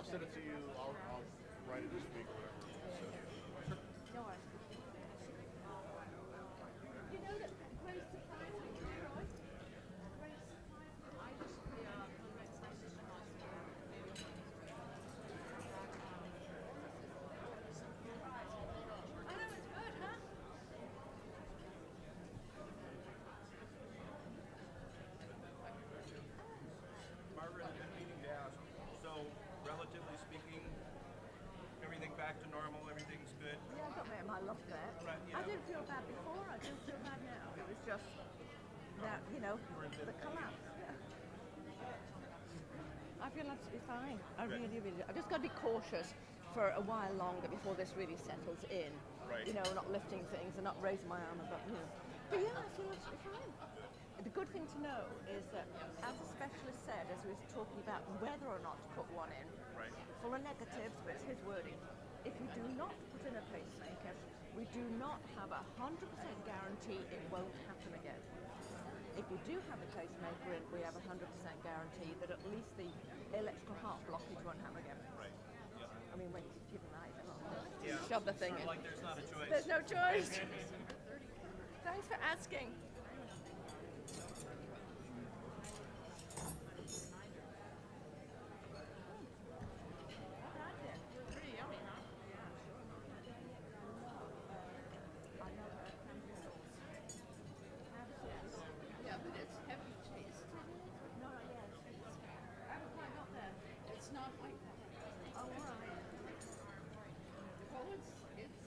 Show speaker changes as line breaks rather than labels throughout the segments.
I'll send it to you. I'll write it this week or whatever. So, sure.
No worries. You know that Grace surprised me, Roy? Grace surprised me. I just, I know it's good, huh?
Margaret, I've been meaning to ask. So, relatively speaking, everything back to normal, everything's good.
Yeah, I got my love there.
Right, yeah.
I didn't feel bad before, I don't feel bad now. It was just that, the collapse. Yeah. I feel absolutely fine. I
Good.
really, really do. I've just got to be cautious for a while longer before this really settles in.
Right.
Not lifting things and not raising my arm above, But yeah, I feel absolutely fine. The good thing to know is that, as a specialist said, as we were talking about whether or not to put one in,
Right.
full of negatives, but it's his wording. If you do not put in a pacemaker, we do not have a 100% guarantee it won't happen again. If you do have a pacemaker in, we have a 100% guarantee that at least the electrical heart blockage won't happen again.
Right. Yeah.
I mean, when you give them that,
Yeah.
shove the thing in.
Like there's not a choice.
There's no choice. Thanks for asking.
Pretty yummy, huh? Yeah, but it's heavy taste.
No, yes.
I haven't quite got that. It's not like that.
Oh, all right.
Well, it's basic.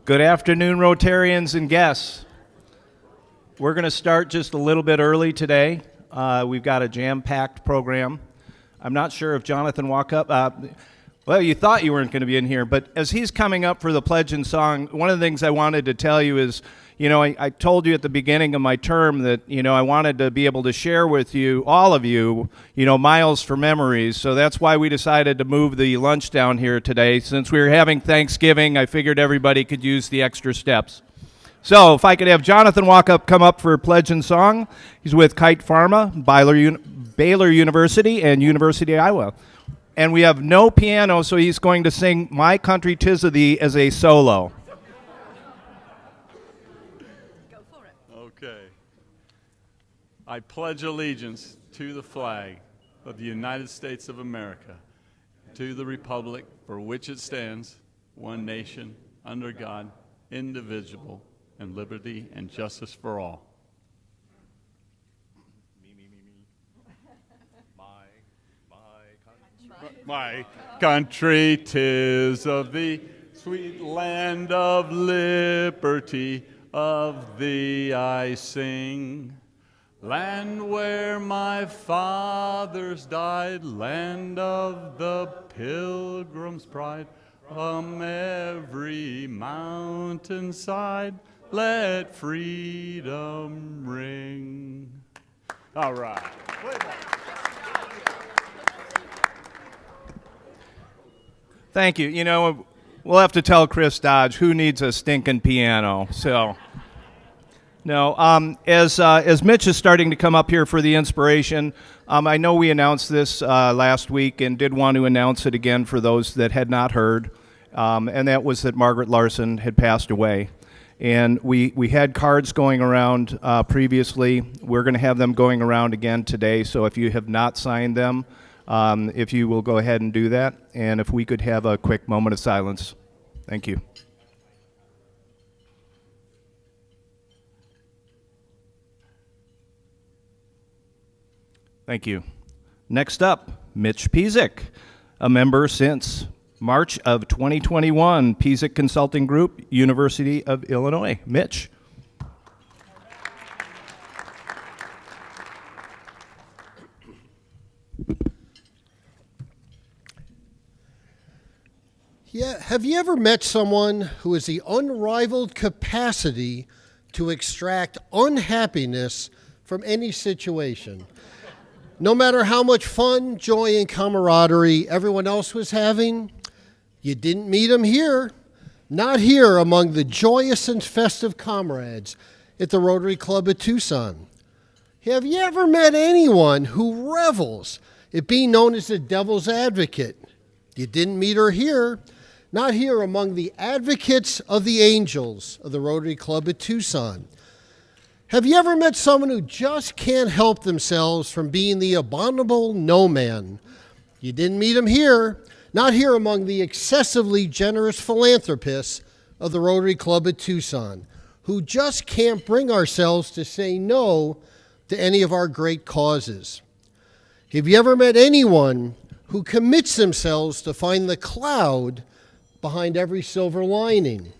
Good afternoon, Rotarians and guests. We're going to start just a little bit early today. We've got a jam-packed program. I'm not sure if Jonathan walked up. Well, you thought you weren't going to be in here, but as he's coming up for the pledge and song, one of the things I wanted to tell you is, I told you at the beginning of my term that, I wanted to be able to share with you, all of you, miles for memories. So that's why we decided to move the lunch down here today. Since we were having Thanksgiving, I figured everybody could use the extra steps. So if I could have Jonathan come up for pledge and song. He's with Kite Pharma, Baylor University, and University of Iowa. And we have no piano, so he's going to sing My Country 'Tis of Thee as a solo.
Go for it.
Okay. I pledge allegiance to the flag of the United States of America, to the republic for which it stands, one nation, under God, indivisible, and liberty and justice for all. My country, 'tis of thee, sweet land of liberty, of thee I sing. Land where my fathers died, land of the pilgrim's pride, from every mountainside, let freedom ring. All right.
Thank you. We'll have to tell Chris Dodge who needs a stinking piano. So, no. As Mitch is starting to come up here for the inspiration, I know we announced this last week and did want to announce it again for those that had not heard, and that was that Margaret Larson had passed away. And we had cards going around previously. We're going to have them going around again today. So if you have not signed them, if you will go ahead and do that, and if we could have a quick moment of silence. Thank you. Thank you. Next up, Mitch Pizik, a member since March of 2021, Pizik Consulting Group, University of Illinois. Mitch.
Yeah, have you ever met someone who has the unrivaled capacity to extract unhappiness from any situation? No matter how much fun, joy, and camaraderie everyone else was having, you didn't meet him here. Not here among the joyous and festive comrades at the Rotary Club at Tucson. Have you ever met anyone who revels at being known as the devil's advocate? You didn't meet her here. Not here among the advocates of the angels of the Rotary Club at Tucson. Have you ever met someone who just can't help themselves from being the abominable no man? You didn't meet him here. Not here among the excessively generous philanthropists of the Rotary Club at Tucson, who just can't bring ourselves to say no to any of our great causes. Have you ever met anyone who commits themselves to find the cloud behind every silver lining?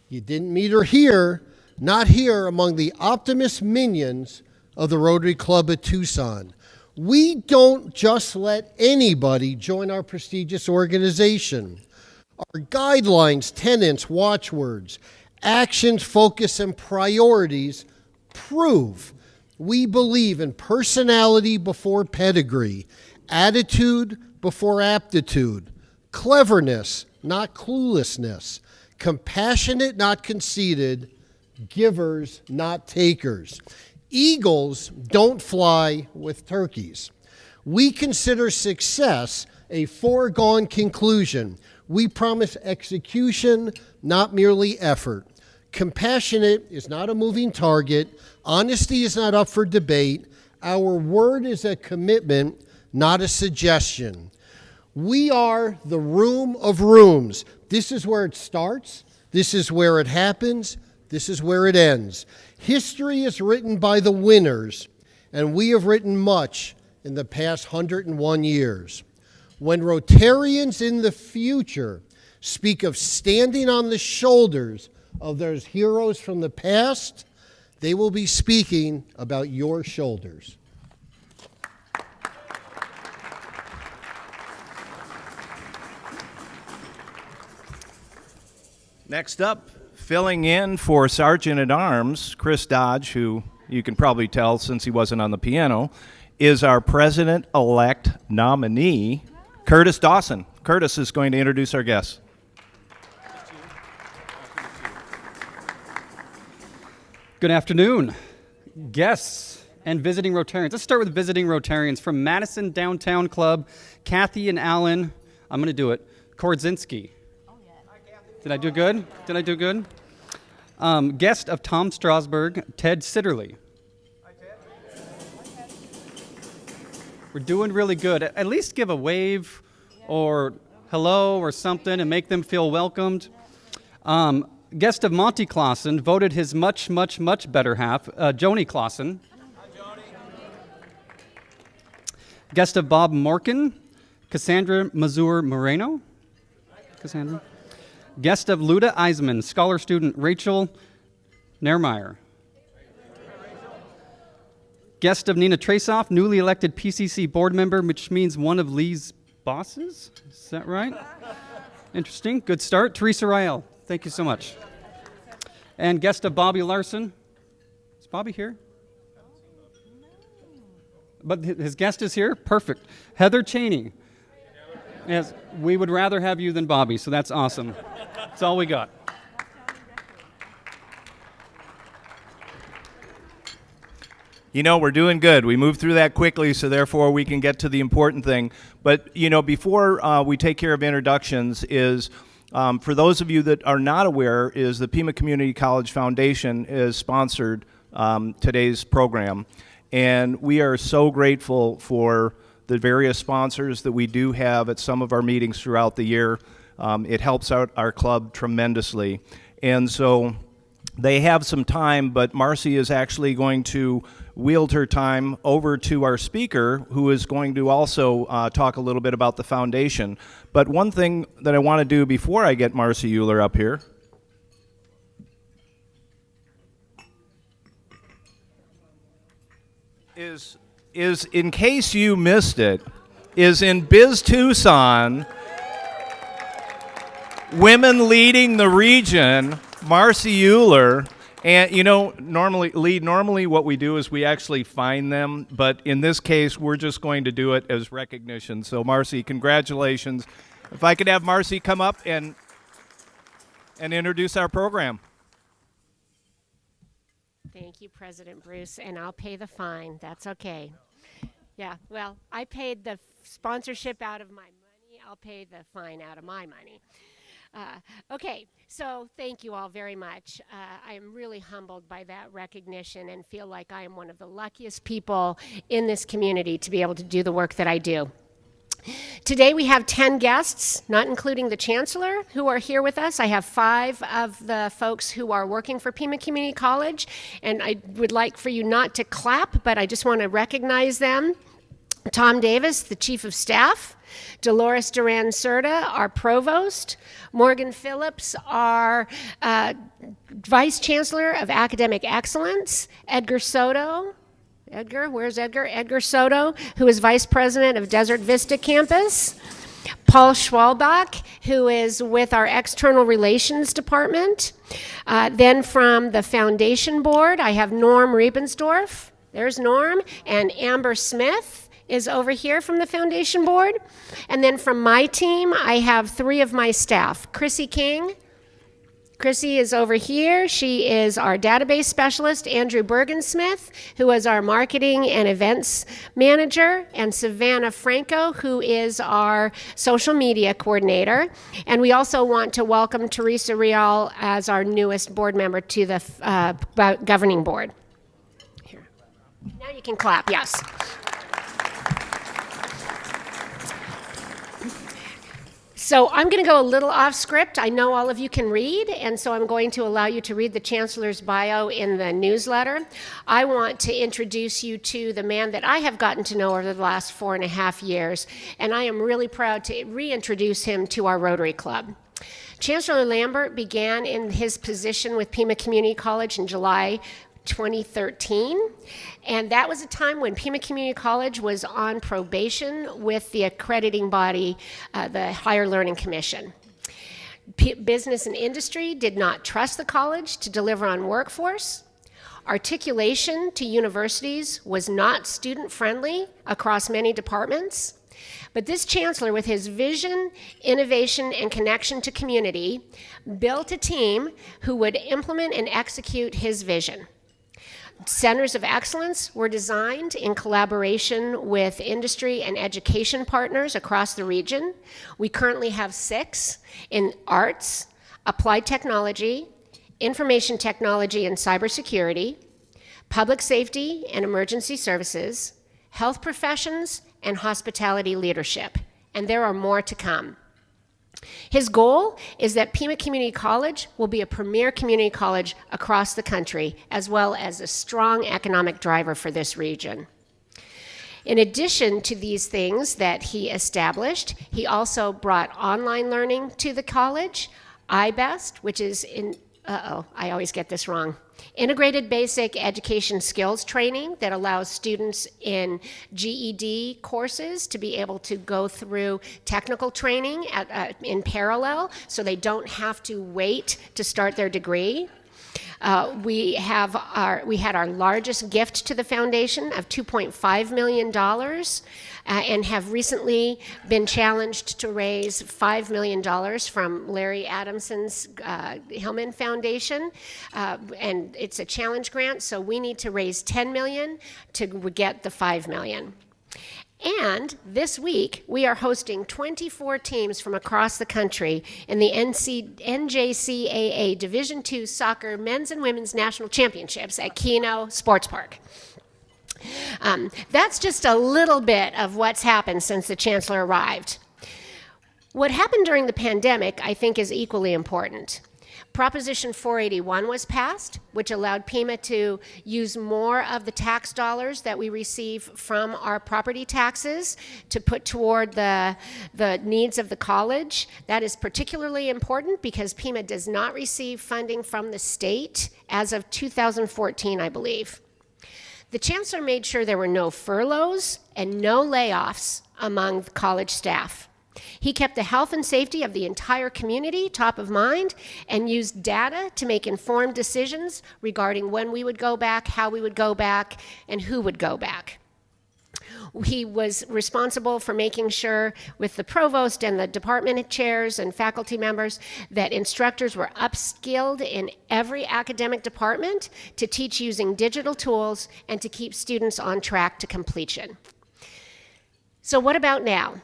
You didn't meet her here, not here among the optimist minions of the Rotary Club at Tucson. We don't just let anybody join our prestigious organization. Our guidelines, tenets, watchwords, actions, focus, and priorities prove we believe in personality before pedigree, attitude before aptitude, cleverness, not cluelessness, compassionate, not conceited, givers, not takers. Eagles don't fly with turkeys. We consider success a foregone conclusion. We promise execution, not merely effort. Compassionate is not a moving target. Honesty is not up for debate. Our word is a commitment, not a suggestion. We are the room of rooms. This is where it starts. This is where it happens. This is where it ends. History is written by the winners, and we have written much in the past 101 years. When Rotarians in the future speak of standing on the shoulders of those heroes from the past. They will be speaking about your shoulders.
Next up, filling in for Sergeant at Arms, Chris Dodge, who you can probably tell since he wasn't on the piano, is our President-elect nominee, Curtis Dawson. Curtis is going to introduce our guests.
Good afternoon, guests and visiting Rotarians. Let's start with visiting Rotarians from Madison Downtown Club, Kathy and Alan, I'm going to do it, Kordzinski. Did I do good? Did I do good? Guest of Tom Strasburg, Ted Sitterly. Hi, Ted. We're doing really good. At least give a wave or hello or something and make them feel welcomed. Guest of Monty Clausen, voted his much, much, much better half, Joni Clausen. Hi, Joni. Guest of Bob Morkin, Cassandra Mazur Moreno. Cassandra. Guest of Luda Eisman, scholar student Rachel Nehrmeyer. Guest of Nina Trasoff, newly elected PCC board member, which means one of Lee's bosses. Is that right? Interesting. Good start. Teresa Rael. Thank you so much. And guest of Bobby Larson. Is Bobby here? But his guest is here? Perfect. Heather Cheney. Yes, we would rather have you than Bobby, so that's awesome. That's all we got.
You know, we're doing good. We moved through that quickly, so therefore we can get to the important thing. But, you know, before we take care of introductions is, for those of you that are not aware, is the Pima Community College Foundation is sponsored today's program. And we are so grateful for the various sponsors that we do have at some of our meetings throughout the year. It helps out our club tremendously. And so they have some time, but Marcy is actually going to wield her time over to our speaker, who is going to also talk a little bit about the foundation. But one thing that I want to do before I get Marcy Euler up here is in case you missed it, is in Biz Tucson, women leading the region, Marcy Euler. And, you know, normally what we do is we actually find them, but in this case, we're just going to do it as recognition. So, Marcy, congratulations. If I could have Marcy come up and introduce our program.
Thank you, President Bruce, and I'll pay the fine. That's okay. Yeah, well, I paid the sponsorship out of my money. I'll pay the fine out of my money. Okay, so thank you all very much. I am really humbled by that recognition and feel like I am one of the luckiest people in this community to be able to do the work that I do. Today we have 10 guests, not including the Chancellor, who are here with us. I have 5 of the folks who are working for Pima Community College, and I would like for you not to clap, but I just want to recognize them. Tom Davis, the Chief of Staff. Dolores Duran-Serta, our Provost. Morgan Phillips, our Vice Chancellor of Academic Excellence. Edgar Soto. Edgar, where's Edgar? Edgar Soto, who is Vice President of Desert Vista Campus. Paul Schwalbach, who is with our External Relations Department. Then from the Foundation Board, I have Norm Riebensdorf. There's Norm. And Amber Smith is over here from the Foundation Board. And then from my team, I have 3 of my staff. Chrissy King. Chrissy is over here. She is our database specialist. Andrew Bergensmith, who is our marketing and events manager, and Savannah Franco, who is our social media coordinator. And we also want to welcome Teresa Real as our newest board member to the governing board. Here. Now you can clap, yes. So I'm going to go a little off script. I know all of you can read, and so I'm going to allow you to read the Chancellor's bio in the newsletter. I want to introduce you to the man that I have gotten to know over the last 4.5 years, and I am really proud to reintroduce him to our Rotary Club. Chancellor Lambert began in his position with Pima Community College in July 2013, and that was a time when Pima Community College was on probation with the accrediting body, the Higher Learning Commission. Business and industry did not trust the college to deliver on workforce. Articulation to universities was not student-friendly across many departments. But this chancellor, with his vision, innovation, and connection to community, built a team who would implement and execute his vision. Centers of excellence were designed in collaboration with industry and education partners across the region. We currently have 6 in arts, applied technology, information technology and cybersecurity, public safety and emergency services, health professions, and hospitality leadership. And there are more to come. His goal is that Pima Community College will be a premier community college across the country, as well as a strong economic driver for this region. In addition to these things that he established, he also brought online learning to the college, IBEST, which is I always get this wrong. Integrated Basic Education Skills Training that allows students in GED courses to be able to go through technical training in parallel so they don't have to wait to start their degree. We had our largest gift to the foundation of $2.5 million and have recently been challenged to raise $5 million from Larry Adamson's Hillman Foundation. And it's a challenge grant, so we need to raise $10 million to get the $5 million. And this week, we are hosting 24 teams from across the country in the NJCAA Division II Soccer Men's and Women's National Championships at Keno Sports Park. That's just a little bit of what's happened since the Chancellor arrived. What happened during the pandemic, I think, is equally important. Proposition 481 was passed, which allowed Pima to use more of the tax dollars that we receive from our property taxes to put toward the needs of the college. That is particularly important because Pima does not receive funding from the state as of 2014, I believe. The Chancellor made sure there were no furloughs and no layoffs among the college staff. He kept the health and safety of the entire community top of mind and used data to make informed decisions regarding when we would go back, how we would go back, and who would go back. He was responsible for making sure with the provost and the department chairs and faculty members that instructors were upskilled in every academic department to teach using digital tools and to keep students on track to completion. So what about now?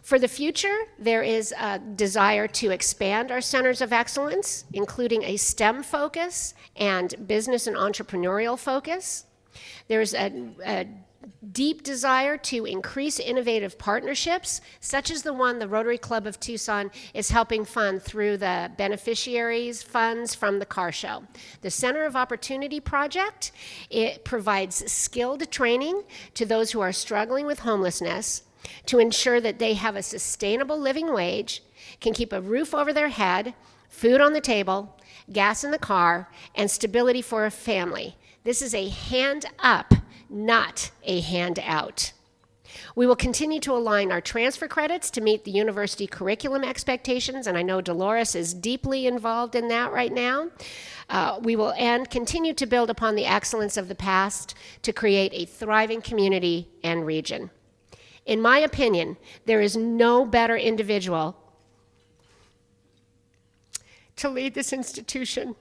For the future, there is a desire to expand our centers of excellence, including a STEM focus and business and entrepreneurial focus. There's a deep desire to increase innovative partnerships, such as the one the Rotary Club of Tucson is helping fund through the beneficiaries funds from the car show. The Center of Opportunity Project, it provides skilled training to those who are struggling with homelessness to ensure that they have a sustainable living wage, can keep a roof over their head, food on the table, gas in the car, and stability for a family. This is a hand up, not a hand out. We will continue to align our transfer credits to meet the university curriculum expectations, and I know Dolores is deeply involved in that right now. We will continue to build upon the excellence of the past to create a thriving community and region. In my opinion, there is no better individual to lead this institution.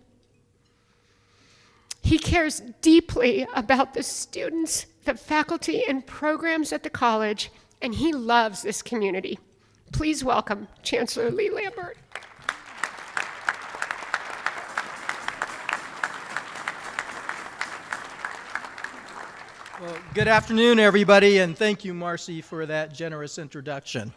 He cares deeply about the students, the faculty, and programs at the college, and he loves this community. Please welcome Chancellor Lee Lambert.
Well, good afternoon, everybody, and thank you, Marcy, for that generous introduction.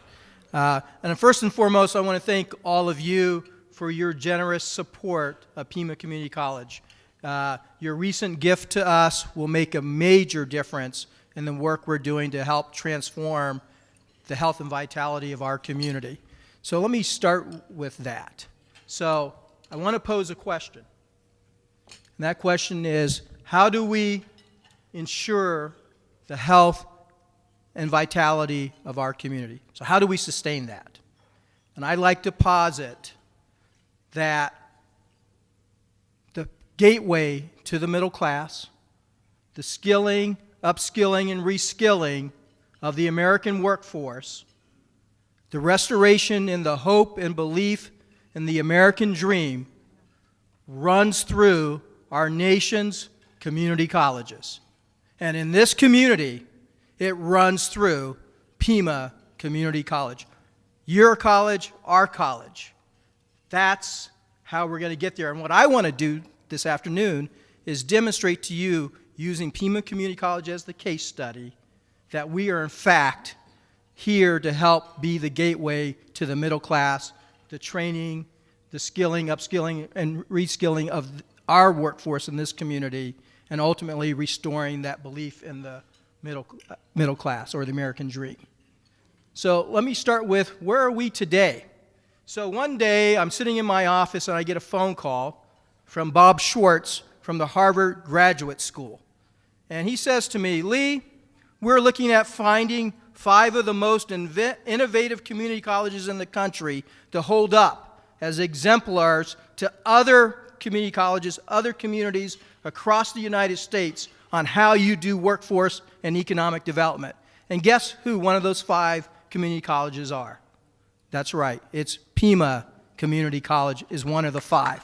And first and foremost, I want to thank all of you for your generous support of Pima Community College. Your recent gift to us will make a major difference in the work we're doing to help transform the health and vitality of our community. So let me start with that. So I want to pose a question. And that question is, how do we ensure the health and vitality of our community? So how do we sustain that? And I'd like to posit that the gateway to the middle class, the skilling, upskilling, and reskilling of the American workforce, the restoration in the hope and belief in the American dream runs through our nation's community colleges. And in this community, it runs through Pima Community College. Your college, our college. That's how we're going to get there. And what I want to do this afternoon is demonstrate to you, using Pima Community College as the case study, that we are in fact here to help be the gateway to the middle class, the training, the skilling, upskilling, and reskilling of our workforce in this community, and ultimately restoring that belief in the middle class or the American dream. So let me start with, where are we today? So one day I'm sitting in my office and I get a phone call from Bob Schwartz from the Harvard Graduate School. And he says to me, Lee, we're looking at finding 5 of the most innovative community colleges in the country to hold up as exemplars to other community colleges, other communities across the United States on how you do workforce and economic development. And guess who one of those 5 community colleges are? That's right, it's Pima Community College is one of the 5.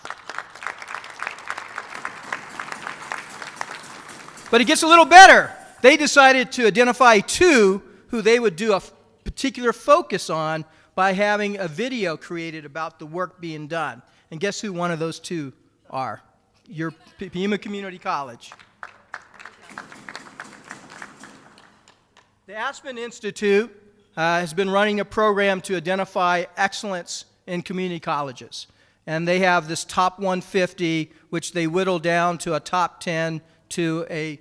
But it gets a little better. They decided to identify 2 who they would do a particular focus on by having a video created about the work being done. And guess who one of those 2 are? Your Pima Community College. The Aspen Institute has been running a program to identify excellence in community colleges. And they have this top 150, which they whittle down to a top 10 to a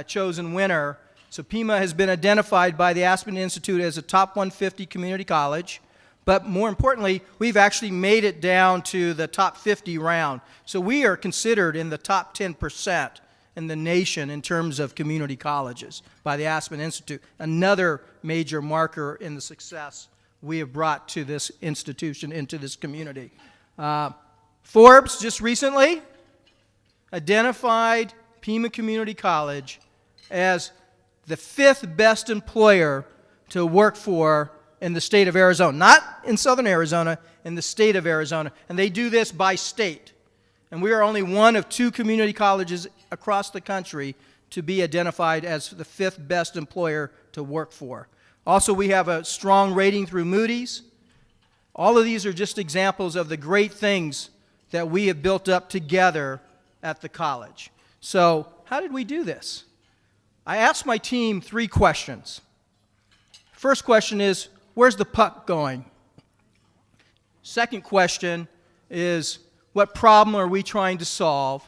chosen winner. So Pima has been identified by the Aspen Institute as a top 150 community college. But more importantly, we've actually made it down to the top 50 round. So we are considered in the top 10% in the nation in terms of community colleges by the Aspen Institute. Another major marker in the success we have brought to this institution, into this community. Forbes just recently identified Pima Community College as the 5th best employer to work for in the state of Arizona. Not in southern Arizona, in the state of Arizona. And they do this by state. And we are only one of 2 community colleges across the country to be identified as the 5th best employer to work for. Also, we have a strong rating through Moody's. All of these are just examples of the great things that we have built up together at the college. So, how did we do this? I asked my team 3 questions. First question is, where's the puck going? Second question is, what problem are we trying to solve?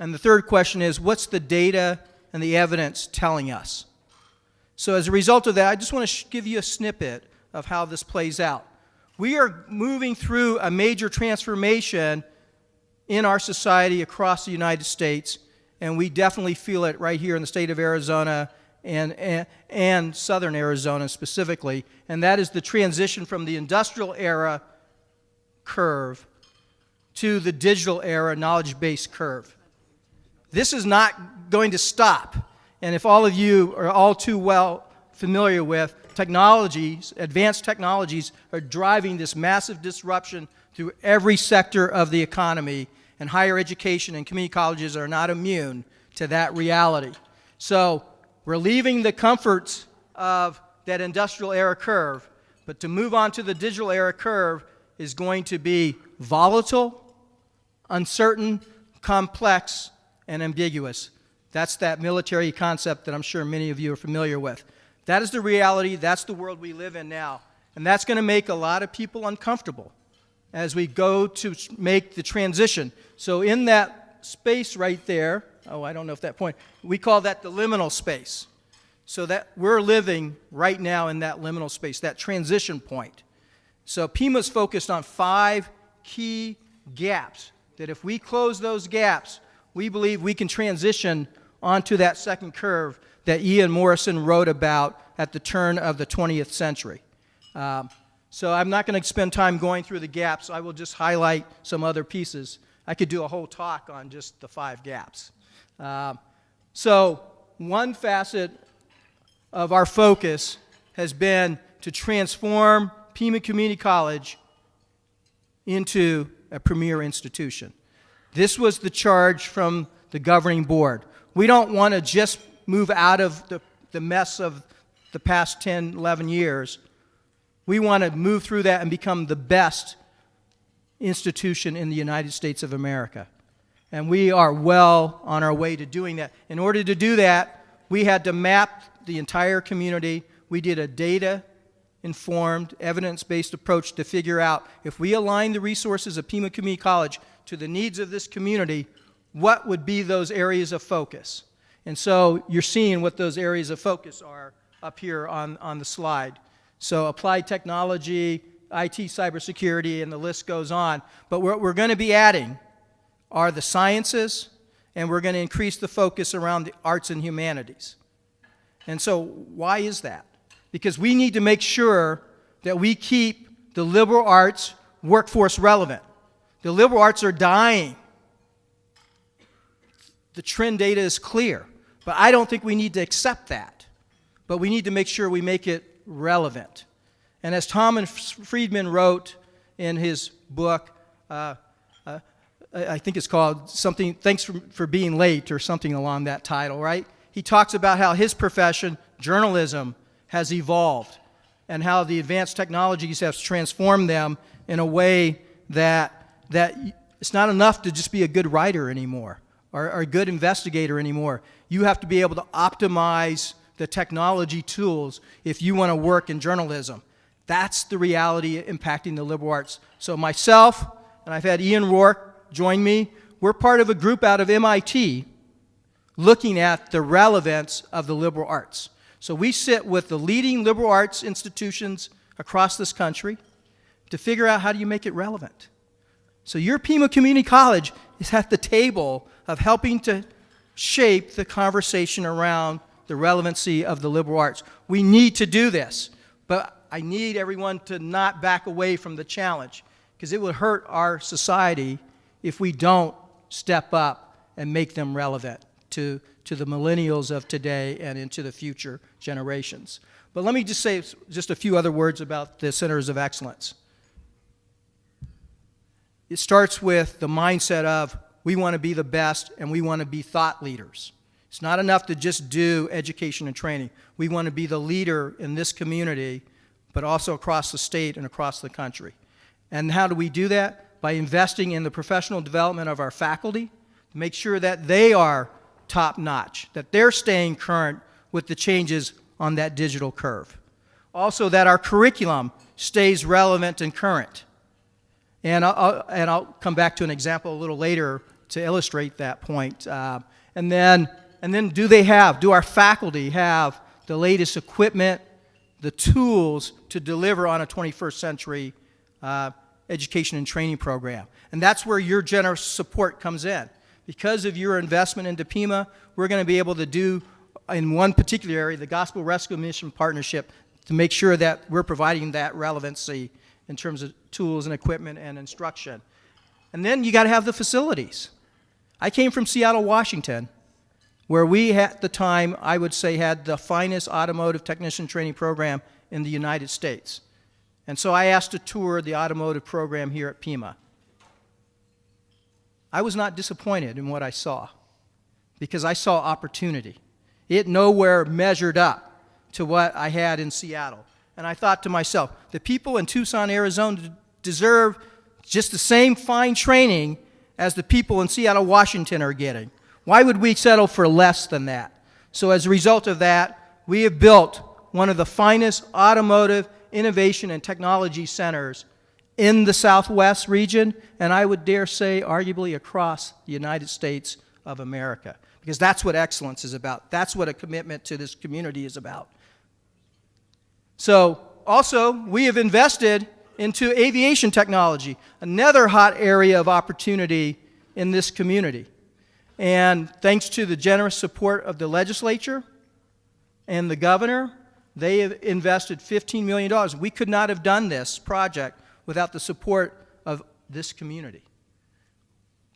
And the third question is, what's the data and the evidence telling us? So as a result of that, I just want to give you a snippet of how this plays out. We are moving through a major transformation in our society across the United States, and we definitely feel it right here in the state of Arizona and southern Arizona specifically, and that is the transition from the industrial era curve to the digital era knowledge-based curve. This is not going to stop. And if all of you are all too well familiar with technologies, advanced technologies are driving this massive disruption through every sector of the economy, and higher education and community colleges are not immune to that reality. So we're leaving the comforts of that industrial era curve, but to move on to the digital era curve is going to be volatile, uncertain, complex, and ambiguous. That's that military concept that I'm sure many of you are familiar with. That is the reality, that's the world we live in now. And that's going to make a lot of people uncomfortable as we go to make the transition. So in that space right there, I don't know if that point, we call that the liminal space. So that we're living right now in that liminal space, that transition point. So Pima's focused on 5 key gaps that if we close those gaps, we believe we can transition onto that second curve that Ian Morrison wrote about at the turn of the 20th century. So I'm not going to spend time going through the gaps. I will just highlight some other pieces. I could do a whole talk on just the 5 gaps. So one facet of our focus has been to transform Pima Community College into a premier institution. This was the charge from the governing board. We don't want to just move out of the mess of the past 10, 11 years. We want to move through that and become the best institution in the United States of America. And we are well on our way to doing that. In order to do that, we had to map the entire community. We did a data-informed, evidence-based approach to figure out if we align the resources of Pima Community College to the needs of this community, what would be those areas of focus? And so you're seeing what those areas of focus are up here on the slide. So applied technology, IT, cybersecurity, and the list goes on. But what we're going to be adding are the sciences, and we're going to increase the focus around the arts and humanities. And so why is that? Because we need to make sure that we keep the liberal arts workforce relevant. The liberal arts are dying. The trend data is clear. But I don't think we need to accept that. But we need to make sure we make it relevant. And as Tom Friedman wrote in his book, I think it's called something, Thanks for Being Late, or something along that title, right? He talks about how his profession, journalism, has evolved and how the advanced technologies have transformed them in a way that it's not enough to just be a good writer anymore or a good investigator anymore. You have to be able to optimize the technology tools if you want to work in journalism. That's the reality impacting the liberal arts. So myself, and I've had Ian Rourke join me, we're part of a group out of MIT looking at the relevance of the liberal arts. So we sit with the leading liberal arts institutions across this country to figure out how do you make it relevant. So your Pima Community College is at the table of helping to shape the conversation around the relevancy of the liberal arts. We need to do this, but I need everyone to not back away from the challenge, because it would hurt our society if we don't step up and make them relevant to the millennials of today and into the future generations. But let me just say just a few other words about the Centers of Excellence. It starts with the mindset of we want to be the best and we want to be thought leaders. It's not enough to just do education and training. We want to be the leader in this community, but also across the state and across the country. And how do we do that? By investing in the professional development of our faculty, to make sure that they are top-notch, that they're staying current with the changes on that digital curve. Also, that our curriculum stays relevant and current. And I'll come back to an example a little later to illustrate that point. And then do our faculty have the latest equipment, the tools to deliver on a 21st century education and training program? And that's where your generous support comes in. Because of your investment into Pima, we're going to be able to do, in one particular area, the Gospel Rescue Mission Partnership, to make sure that we're providing that relevancy in terms of tools and equipment and instruction. And then you got to have the facilities. I came from Seattle, Washington, where we at the time, I would say, had the finest automotive technician training program in the United States. And so I asked to tour the automotive program here at Pima. I was not disappointed in what I saw, because I saw opportunity. It nowhere measured up to what I had in Seattle. And I thought to myself, the people in Tucson, Arizona deserve just the same fine training as the people in Seattle, Washington are getting. Why would we settle for less than that? So as a result of that, we have built one of the finest automotive innovation and technology centers in the Southwest region, and I would dare say arguably across the United States of America, because that's what excellence is about. That's what a commitment to this community is about. So also, we have invested into aviation technology, another hot area of opportunity in this community. And thanks to the generous support of the legislature and the governor, they have invested $15 million. We could not have done this project without the support of this community.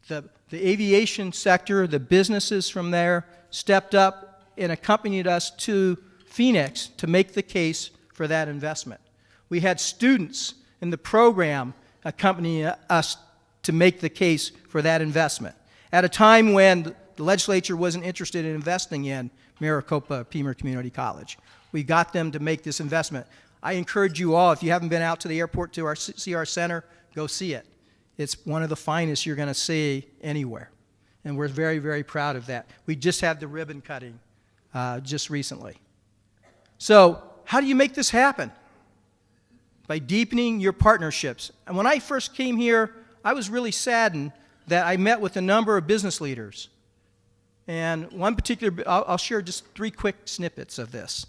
The aviation sector, the businesses from there stepped up and accompanied us to Phoenix to make the case for that investment. We had students in the program accompanying us to make the case for that investment at a time when the legislature wasn't interested in investing in Maricopa Pima Community College. We got them to make this investment. I encourage you all, if you haven't been out to the airport to see our center, go see it. It's one of the finest you're going to see anywhere. And we're very, very proud of that. We just had the ribbon cutting just recently. So how do you make this happen? By deepening your partnerships. And when I first came here, I was really saddened that I met with a number of business leaders. And one particular, I'll share just 3 quick snippets of this.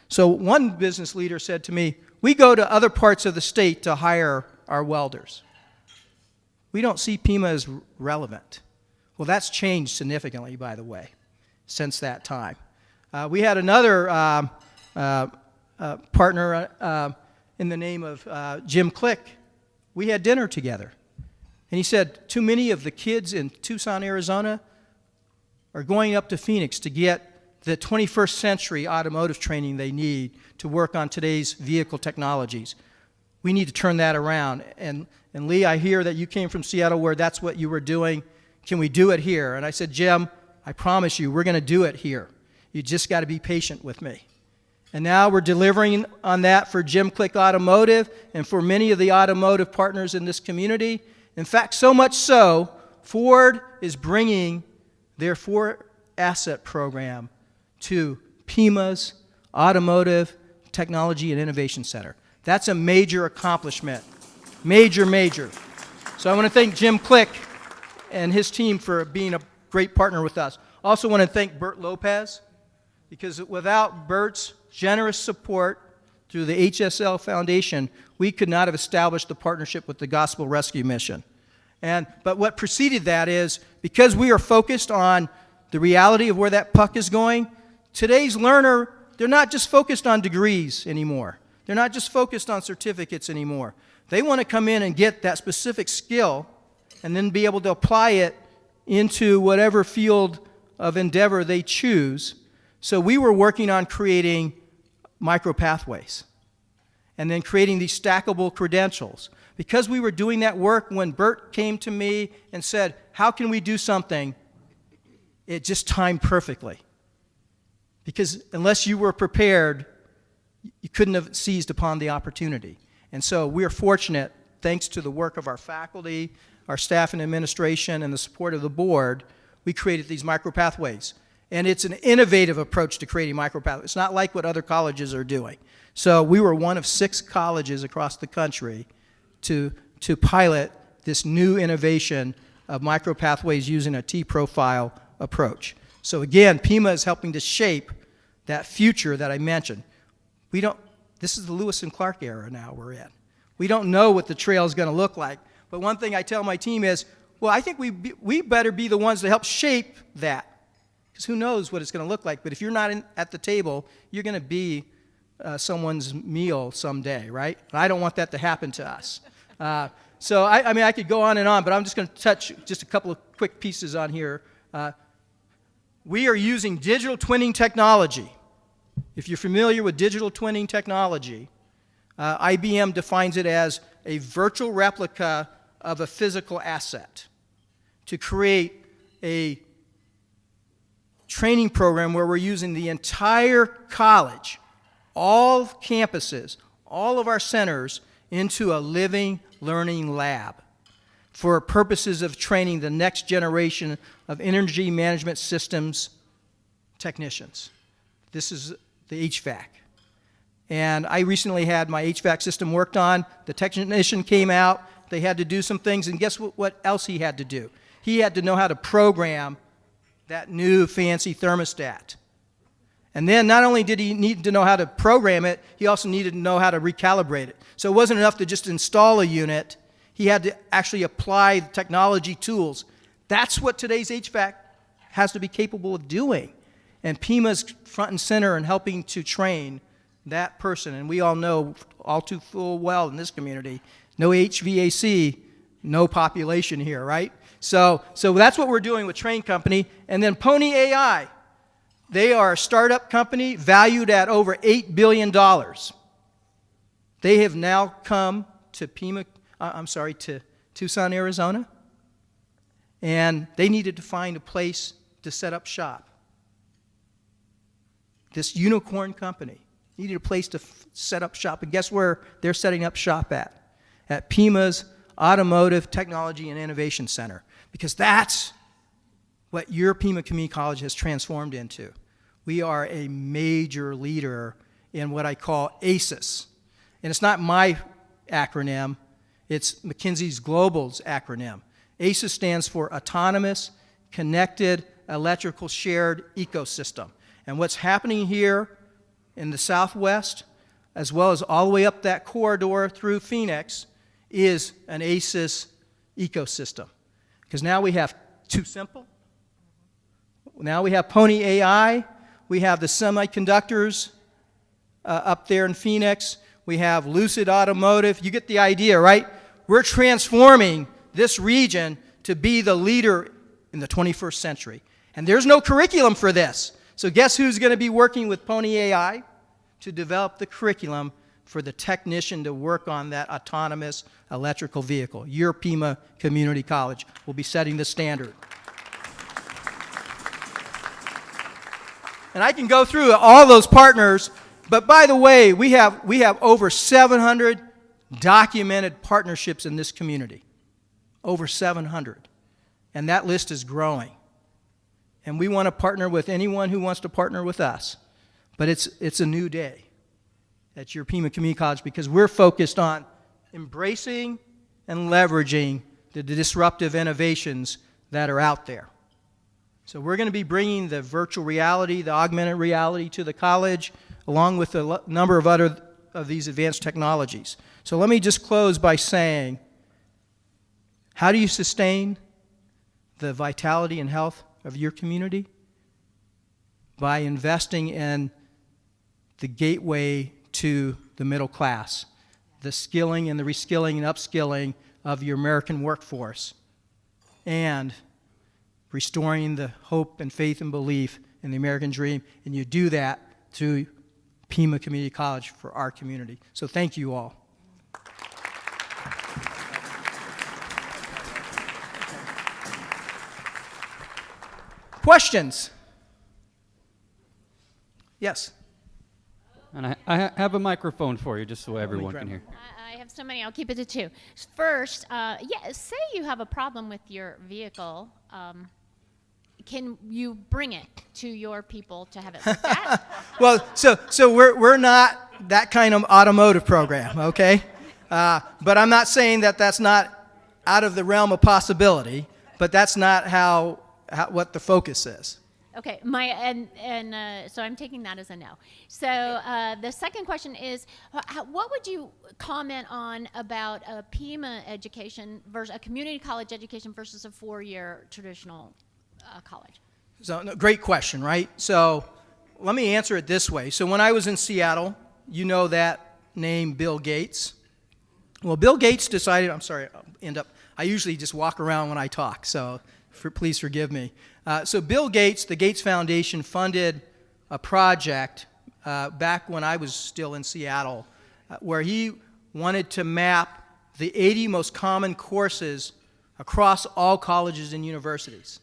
So one business leader said to me, we go to other parts of the state to hire our welders. We don't see Pima as relevant. Well, that's changed significantly, by the way, since that time. We had another partner in the name of Jim Click. We had dinner together. And he said, too many of the kids in Tucson, Arizona are going up to Phoenix to get the 21st century automotive training they need to work on today's vehicle technologies. We need to turn that around. And Lee, I hear that you came from Seattle where that's what you were doing. Can we do it here? And I said, Jim, I promise you, we're going to do it here. You just got to be patient with me. And now we're delivering on that for Jim Click Automotive and for many of the automotive partners in this community. In fact, so much so, Ford is bringing their 4-asset program to Pima's Automotive Technology and Innovation Center. That's a major accomplishment. Major, major. So I want to thank Jim Click and his team for being a great partner with us. Also want to thank Bert Lopez, because without Bert's generous support through the HSL Foundation, we could not have established the partnership with the Gospel Rescue Mission. But what preceded that is, because we are focused on the reality of where that puck is going, today's learner, they're not just focused on degrees anymore. They're not just focused on certificates anymore. They want to come in and get that specific skill and then be able to apply it into whatever field of endeavor they choose. So we were working on creating micropathways and then creating these stackable credentials. Because we were doing that work, when Bert came to me and said, how can we do something? It just timed perfectly. Because unless you were prepared, you couldn't have seized upon the opportunity. And so we are fortunate, thanks to the work of our faculty, our staff and administration, and the support of the board, we created these micropathways. And it's an innovative approach to creating micropathways. It's not like what other colleges are doing. So we were one of 6 colleges across the country to pilot this new innovation of micropathways using a T-profile approach. So again, Pima is helping to shape that future that I mentioned. This is the Lewis and Clark era now we're in. We don't know what the trail is going to look like. But one thing I tell my team is, well, I think we better be the ones to help shape that. Because who knows what it's going to look like. But if you're not at the table, you're going to be someone's meal someday, right? And I don't want that to happen to us. So I could go on, but I'm just going to touch just a couple of quick pieces on here. We are using digital twinning technology. If you're familiar with digital twinning technology, IBM defines it as a virtual replica of a physical asset to create a training program where we're using the entire college, all campuses, all of our centers into a living learning lab for purposes of training the next generation of energy management systems technicians. This is the HVAC. And I recently had my HVAC system worked on. The technician came out. They had to do some things, and guess what else he had to do? He had to know how to program that new fancy thermostat. And then not only did he need to know how to program it, he also needed to know how to recalibrate it. So it wasn't enough to just install a unit. He had to actually apply technology tools. That's what today's HVAC has to be capable of doing. And Pima's front and center in helping to train that person. And we all know all too full well in this community, no HVAC, no population here, right? So that's what we're doing with Train Company. And then Pony AI, they are a startup company valued at over $8 billion. They have now come to to Tucson, Arizona, and they needed to find a place to set up shop. This unicorn company needed a place to set up shop, and guess where they're setting up shop at? At Pima's Automotive Technology and Innovation Center, because that's what your Pima Community College has transformed into. We are a major leader in what I call ACES. And it's not my acronym, it's McKinsey's Global's acronym. ACES stands for Autonomous, Connected, Electrical Shared Ecosystem. And what's happening here in the Southwest, as well as all the way up that corridor through Phoenix, is an ACES ecosystem. Because now we have Too Simple, now we have Pony AI, we have the semiconductors up there in Phoenix, we have Lucid Automotive. You get the idea, right? We're transforming this region to be the leader in the 21st century. And there's no curriculum for this. So guess who's going to be working with Pony AI to develop the curriculum for the technician to work on that autonomous electrical vehicle? Your Pima Community College will be setting the standard. And I can go through all those partners, but by the way, we have over 700 documented partnerships in this community. Over 700. And that list is growing. And we want to partner with anyone who wants to partner with us. But it's a new day at your Pima Community College because we're focused on embracing and leveraging the disruptive innovations that are out there. So we're going to be bringing the virtual reality, the augmented reality to the college, along with a number of other of these advanced technologies. So let me just close by saying, how do you sustain the vitality and health of your community? By investing in the gateway to the middle class, the skilling and the reskilling and upskilling of your American workforce, and restoring the hope and faith and belief in the American dream. And you do that through Pima Community College for our community. So thank you all. Questions? Yes.
And I have a microphone for you just so everyone can hear.
I have so many. I'll keep it to two. First, say you have a problem with your vehicle. Can you bring it to your people to have it looked at?
Well, so we're not that kind of automotive program, okay? But I'm not saying that that's not out of the realm of possibility, but that's not what the focus is.
Okay, so I'm taking that as a no. So the second question is, what would you comment on about a Pima education versus a community college education versus a four-year traditional college?
So great question, right? So let me answer it this way. So when I was in Seattle, you know that name Bill Gates. Well, Bill Gates decided, I usually just walk around when I talk, so please forgive me. So Bill Gates, the Gates Foundation, funded a project back when I was still in Seattle where he wanted to map the 80 most common courses across all colleges and universities.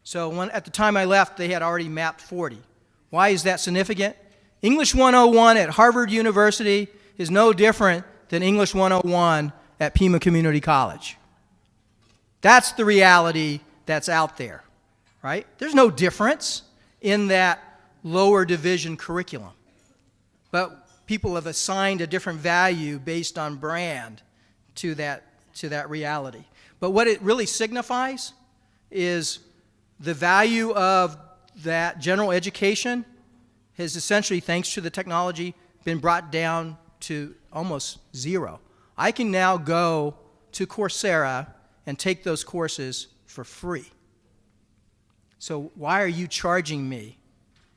So at the time I left, they had already mapped 40. Why is that significant? English 101 at Harvard University is no different than English 101 at Pima Community College. That's the reality that's out there, right? There's no difference in that lower division curriculum. But people have assigned a different value based on brand to that reality. But what it really signifies is the value of that general education has essentially, thanks to the technology, been brought down to almost zero. I can now go to Coursera and take those courses for free. So why are you charging me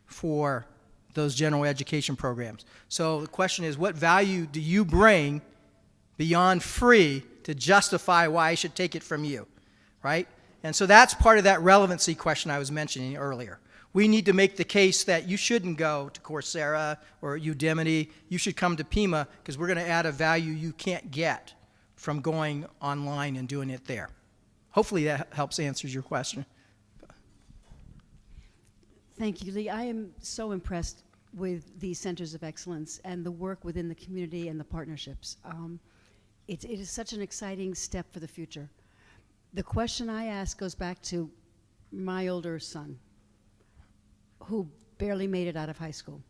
for those general education programs? So the question is, what value do you bring beyond free to justify why I should take it from you, right? And so that's part of that relevancy question I was mentioning earlier. We need to make the case that you shouldn't go to Coursera or Udemy. You should come to Pima because we're going to add a value you can't get from going online and doing it there. Hopefully that helps answer your question.
Thank you, Lee. I am so impressed with these centers of excellence and the work within the community and the partnerships. It is such an exciting step for the future. The question I ask goes back to my older son, who barely made it out of high school.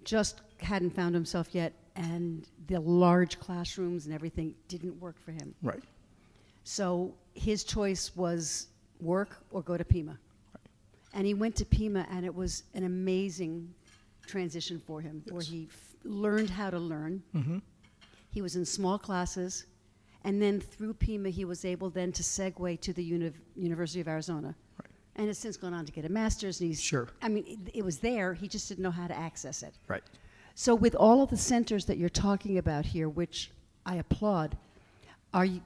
Just hadn't found himself yet, and the large classrooms and everything didn't work for him.
Right.
So his choice was work or go to Pima. And he went to Pima, and it was an amazing transition for him, where he learned how to learn.
Mm-hmm.
He was in small classes, and then through Pima, he was able then to segue to the University of Arizona.
Right.
And has since gone on to get a master's. And he's,
Sure.
I mean, it was there. He just didn't know how to access it.
Right.
So with all of the centers that you're talking about here, which I applaud, are you,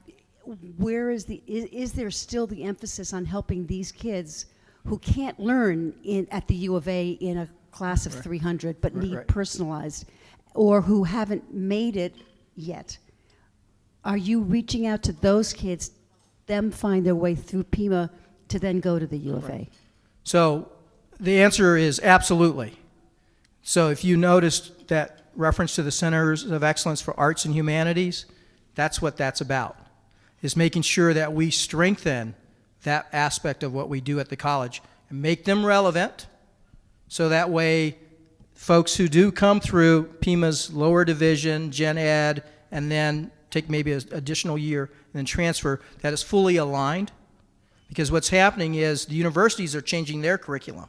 where is is there still the emphasis on helping these kids who can't learn at the U of A in a class of 300 but need personalized, or who haven't made it yet? Are you reaching out to those kids, them find their way through Pima to then go to the U of A?
So the answer is absolutely. So if you noticed that reference to the Centers of Excellence for Arts and Humanities, that's what that's about, is making sure that we strengthen that aspect of what we do at the college and make them relevant, so that way folks who do come through Pima's lower division, Gen Ed, and then take maybe an additional year and then transfer, that is fully aligned. Because what's happening is the universities are changing their curriculum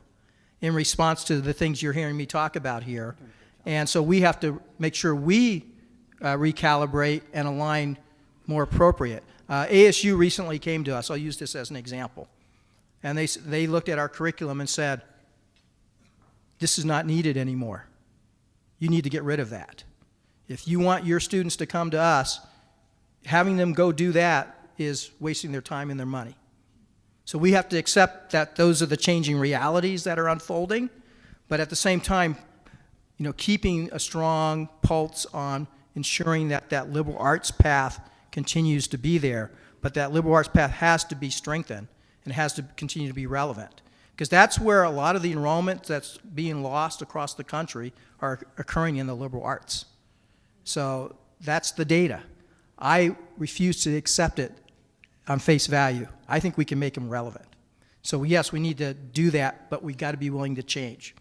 in response to the things you're hearing me talk about here. And so we have to make sure we recalibrate and align more appropriate. ASU recently came to us. I'll use this as an example. And they looked at our curriculum and said, this is not needed anymore. You need to get rid of that. If you want your students to come to us, having them go do that is wasting their time and their money. So we have to accept that those are the changing realities that are unfolding, but at the same time, you know, keeping a strong pulse on ensuring that that liberal arts path continues to be there, but that liberal arts path has to be strengthened and has to continue to be relevant. Because that's where a lot of the enrollment that's being lost across the country are occurring in the liberal arts. So that's the data. I refuse to accept it on face value. I think we can make them relevant. So yes, we need to do that, but we've got to be willing to change.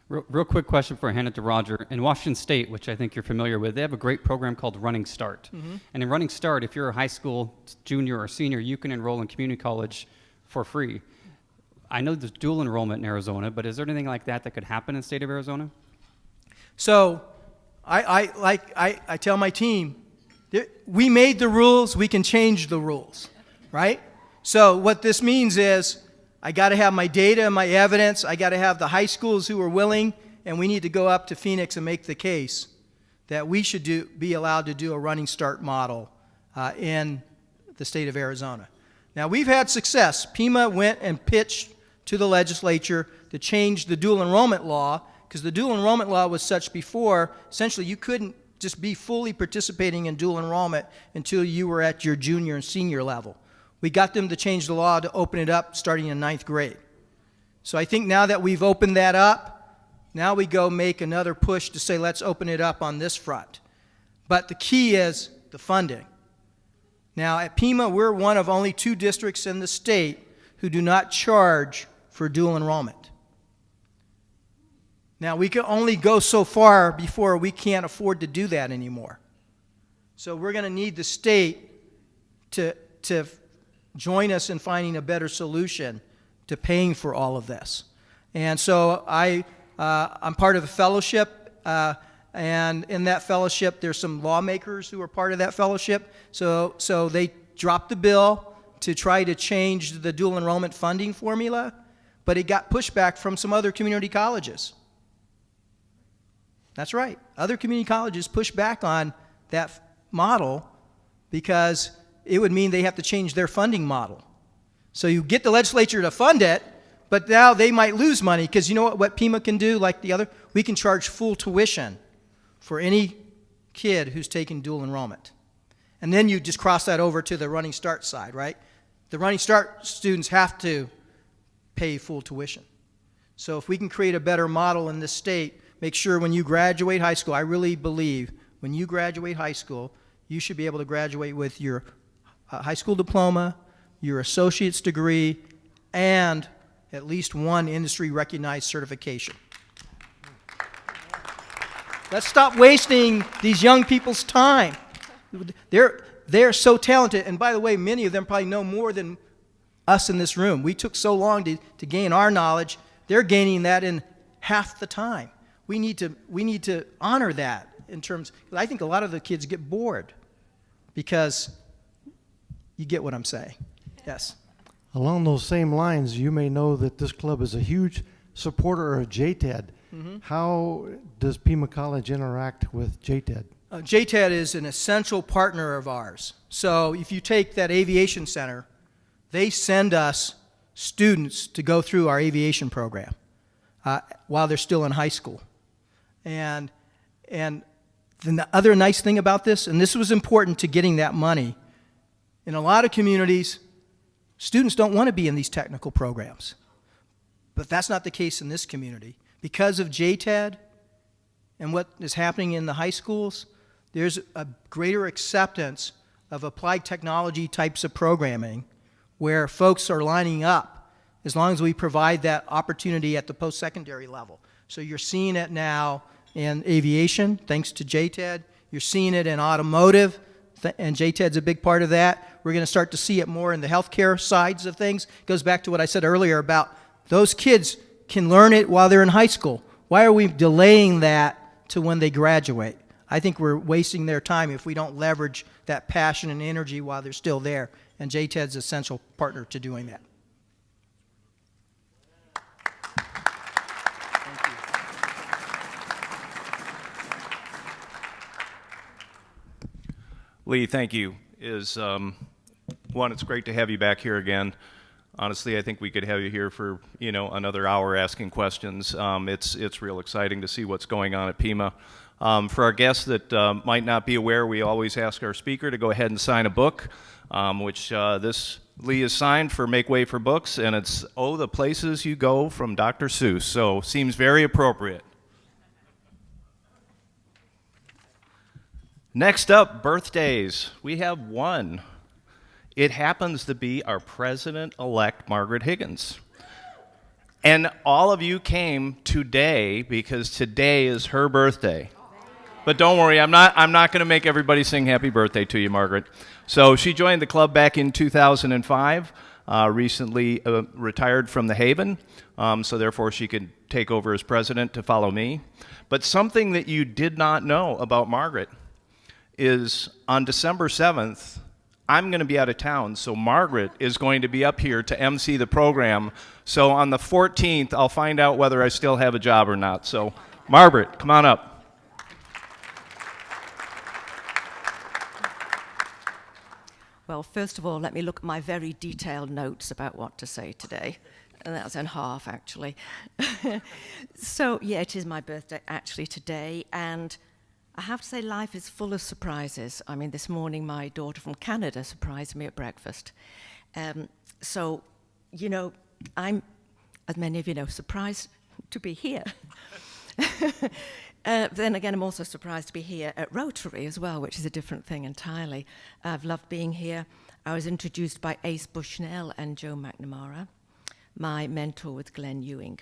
Real quick question before I hand it to Roger. In Washington State, which I think you're familiar with, they have a great program called Running Start. Mm-hmm. And in Running Start, if you're a high school junior or senior, you can enroll in community college for free. I know there's dual enrollment in Arizona, but is there anything like that that could happen in the state of Arizona?
So I tell my team, we made the rules, we can change the rules, right? So what this means is I got to have my data and my evidence. I got to have the high schools who are willing, and we need to go up to Phoenix and make the case that we should be allowed to do a Running Start model in the state of Arizona. Now, we've had success. Pima went and pitched to the legislature to change the dual enrollment law, because the dual enrollment law was such before, essentially you couldn't just be fully participating in dual enrollment until you were at your junior and senior level. We got them to change the law to open it up starting in 9th grade. So I think now that we've opened that up, now we go make another push to say let's open it up on this front. But the key is the funding. Now at Pima, we're one of only 2 districts in the state who do not charge for dual enrollment. Now we can only go so far before we can't afford to do that anymore. So we're going to need the state to join us in finding a better solution to paying for all of this. And so I I'm part of a fellowship, and in that fellowship, there's some lawmakers who are part of that fellowship. So they dropped the bill to try to change the dual enrollment funding formula, but it got pushback from some other community colleges. That's right. Other community colleges pushed back on that model because it would mean they have to change their funding model. So you get the legislature to fund it, but now they might lose money because you know what Pima can do like the other? We can charge full tuition for any kid who's taking dual enrollment. And then you just cross that over to the Running Start side, right? The Running Start students have to pay full tuition. So if we can create a better model in this state, make sure when you graduate high school, I really believe when you graduate high school, you should be able to graduate with your high school diploma, your associate's degree, and at least one industry recognized certification. Let's stop wasting these young people's time. They're so talented, and by the way, many of them probably know more than us in this room. We took so long to gain our knowledge. They're gaining that in half the time. We need to honor that in terms. I think a lot of the kids get bored because you get what I'm saying. Yes.
Along those same lines, you may know that this club is a huge supporter of JTED.
Mm-hmm.
How does Pima College interact with JTED?
JTED is an essential partner of ours. So if you take that aviation center, they send us students to go through our aviation program while they're still in high school. And then the other nice thing about this, and this was important to getting that money, in a lot of communities, students don't want to be in these technical programs. But that's not the case in this community. Because of JTED and what is happening in the high schools, there's a greater acceptance of applied technology types of programming where folks are lining up as long as we provide that opportunity at the post-secondary level. So you're seeing it now in aviation, thanks to JTED. You're seeing it in automotive, and JTED's a big part of that. We're going to start to see it more in the healthcare sides of things. It goes back to what I said earlier about those kids can learn it while they're in high school. Why are we delaying that to when they graduate? I think we're wasting their time if we don't leverage that passion and energy while they're still there, and JTED's an essential partner to doing that.
Lee, thank you. One, it's great to have you back here again. Honestly, I think we could have you here for another hour asking questions. It's real exciting to see what's going on at Pima. For our guests that might not be aware, we always ask our speaker to go ahead and sign a book, which this Lee has signed for Make Way for Books, and it's Oh, the Places You Go from Dr. Seuss, so seems very appropriate. Next up, birthdays. We have one. It happens to be our president-elect, Margaret Higgins. And all of you came today because today is her birthday. But don't worry, I'm not going to make everybody sing happy birthday to you, Margaret. So she joined the club back in 2005, recently retired from the Haven, so therefore she could take over as president to follow me. But something that you did not know about Margaret is on December 7th, I'm going to be out of town, so Margaret is going to be up here to MC the program. So on the 14th, I'll find out whether I still have a job or not. So Margaret, come on up.
Well, first of all, let me look at my very detailed notes about what to say today. And that's in half, actually. So, yeah, it is my birthday, actually, today. And I have to say, life is full of surprises. I mean, this morning, my daughter from Canada surprised me at breakfast. So, I'm, as many of you know, surprised to be here. Then again, I'm also surprised to be here at Rotary as well, which is a different thing entirely. I've loved being here. I was introduced by Ace Bushnell and Joe McNamara, my mentor with Glenn Ewing.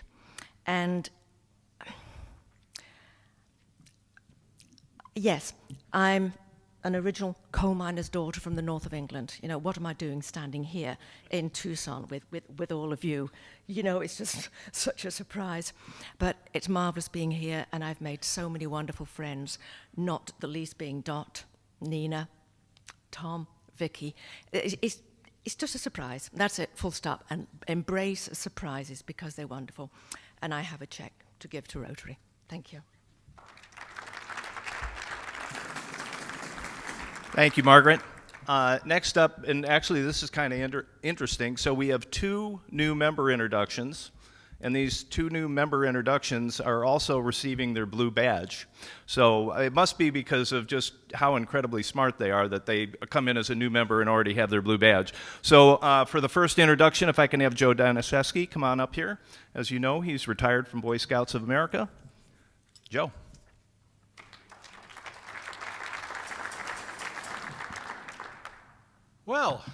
And yes, I'm an original coal miner's daughter from the north of England. You know, what am I doing standing here in Tucson with all of you? You know, it's just such a surprise. But it's marvelous being here, and I've made so many wonderful friends, not the least being Dot, Nina, Tom, Vicky. It's just a surprise. That's it, full stop. And embrace surprises because they're wonderful. And I have a check to give to Rotary. Thank you.
Thank you, Margaret. Next up, and actually this is kind of interesting, so we have 2 new member introductions, and these 2 new member introductions are also receiving their blue badge. So it must be because of just how incredibly smart they are that they come in as a new member and already have their blue badge. So for the first introduction, if I can have Joe Daniszewski come on up here. As you know, he's retired from Boy Scouts of America. Joe.
Well,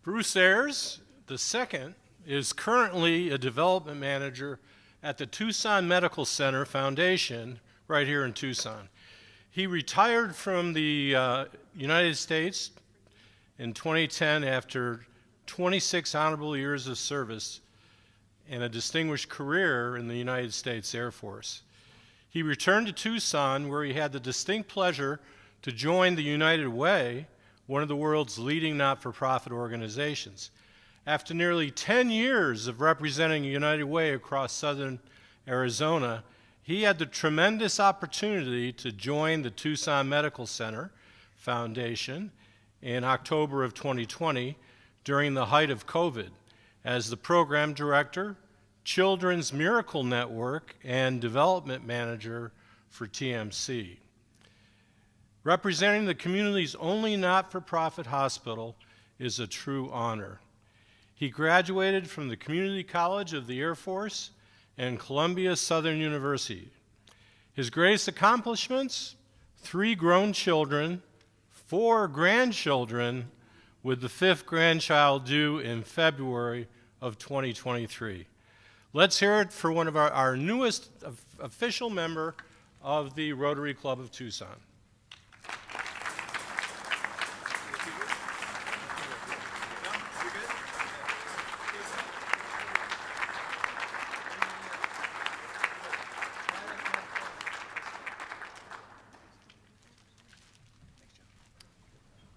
Bruce Ayers II is currently a development manager at the Tucson Medical Center Foundation right here in Tucson. He retired from the United States in 2010 after 26 honorable years of service and a distinguished career in the United States Air Force. He returned to Tucson, where he had the distinct pleasure to join the United Way, one of the world's leading not-for-profit organizations. After nearly 10 years of representing United Way across southern Arizona, he had the tremendous opportunity to join the Tucson Medical Center Foundation in October of 2020 during the height of COVID as the program director, Children's Miracle Network, and development manager for TMC. Representing the community's only not-for-profit hospital is a true honor. He graduated from the Community College of the Air Force and Columbia Southern University. His greatest accomplishments: 3 grown children, 4 grandchildren, with the 5th grandchild due in February of 2023. Let's hear it for one of our newest official member of the Rotary Club of Tucson.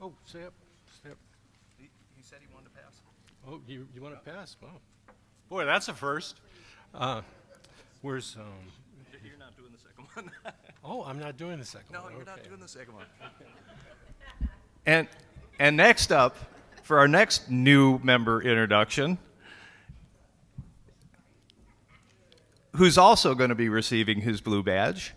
Oh, stay up.
He said he wanted to pass.
Oh, you want to pass? Wow. Boy, that's a first. Where's...
You're not doing the second one.
Oh, I'm not doing the second one.
No, you're not
Okay.
doing the second one. And next up, for our next new member introduction, who's also going to be receiving his blue badge,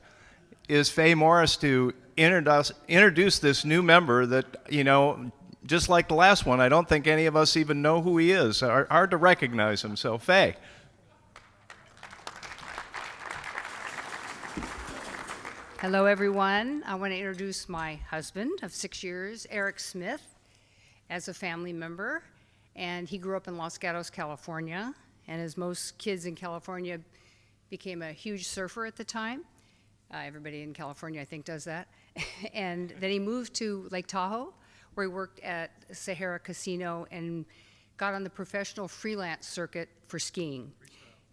is Faye Morris to introduce this new member that, you know, just like the last one, I don't think any of us even know who he is. Hard to recognize him. So, Faye.
Hello, everyone. I want to introduce my husband of 6 years, Eric Smith, as a family member. And he grew up in Los Gatos, California. And as most kids in California, became a huge surfer at the time. Everybody in California, I think, does that. And then he moved to Lake Tahoe, where he worked at Sahara Casino and got on the professional freelance circuit for skiing.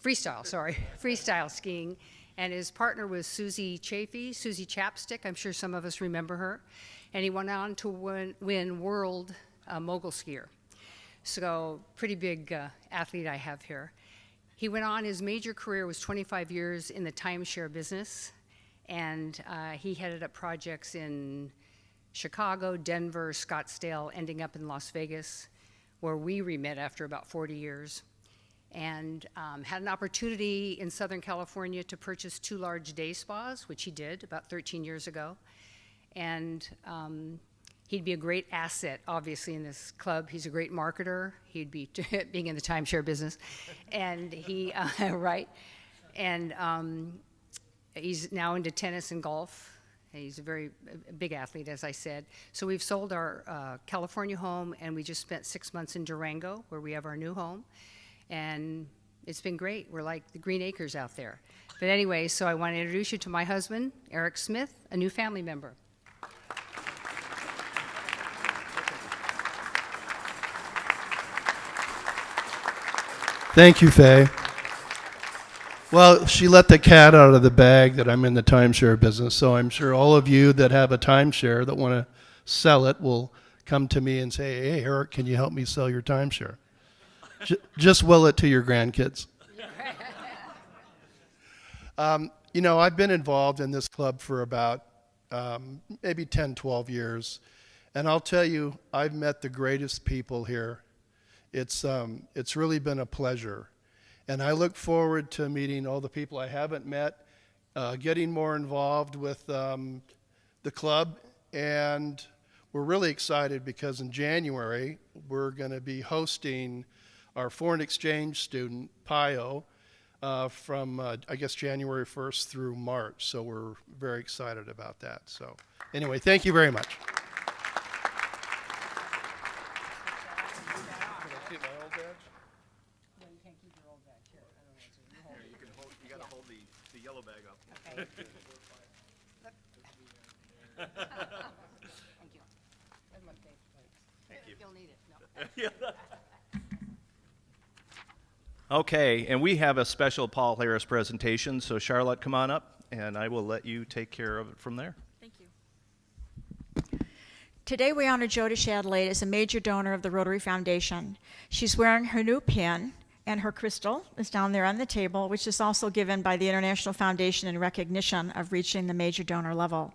Freestyle skiing. And his partner was Susie Chapstick. I'm sure some of us remember her. And he went on to win world mogul skier. So pretty big athlete I have here. He went on, his major career was 25 years in the timeshare business. And he headed up projects in Chicago, Denver, Scottsdale, ending up in Las Vegas, where we re-met after about 40 years. And had an opportunity in Southern California to purchase 2 large day spas, which he did about 13 years ago. And he'd be a great asset, obviously, in this club. He's a great marketer. He'd be being in the timeshare business. And he, right? And he's now into tennis and golf. He's a very big athlete, as I said. So we've sold our California home, and we just spent 6 months in Durango, where we have our new home. And it's been great. We're like the Green Acres out there. But anyway, so I want to introduce you to my husband, Eric Smith, a new family member.
Thank you, Faye. Well, she let the cat out of the bag that I'm in the timeshare business, so I'm sure all of you that have a timeshare that want to sell it will come to me and say, hey, Eric, can you help me sell your timeshare? Just will it to your grandkids. You know, I've been involved in this club for about maybe 10, 12 years, and I'll tell you, I've met the greatest people here. It's really been a pleasure. And I look forward to meeting all the people I haven't met, getting more involved with the club, and we're really excited because in January, we're going to be hosting our foreign exchange student, Pio, from, I guess, January 1st through March. So we're very excited about that. So anyway, thank you very much.
Okay, and we have a special Paul Harris presentation, so Charlotte, come on up, and I will let you take care of it from there.
Thank you. Today we honor Jody Shadley as a major donor of the Rotary Foundation. She's wearing her new pin, and her crystal is down there on the table, which is also given by the International Foundation in recognition of reaching the major donor level.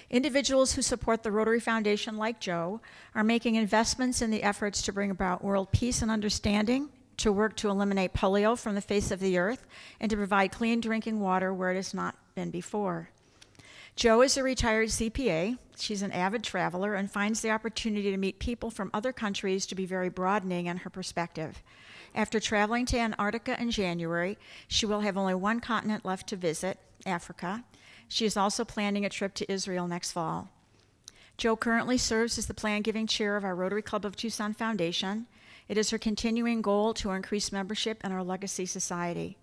Individuals who support the Rotary Foundation, like Joe, are making investments in the efforts to bring about world peace and understanding, to work to eliminate polio from the face of the earth, and to provide clean drinking water where it has not been before. Jo is a retired CPA. She's an avid traveler and finds the opportunity to meet people from other countries to be very broadening in her perspective. After traveling to Antarctica in January, she will have only one continent left to visit, Africa. She is also planning a trip to Israel next fall. Jo currently serves as the plan-giving chair of our Rotary Club of Tucson Foundation. It is her continuing goal to increase membership in our legacy society.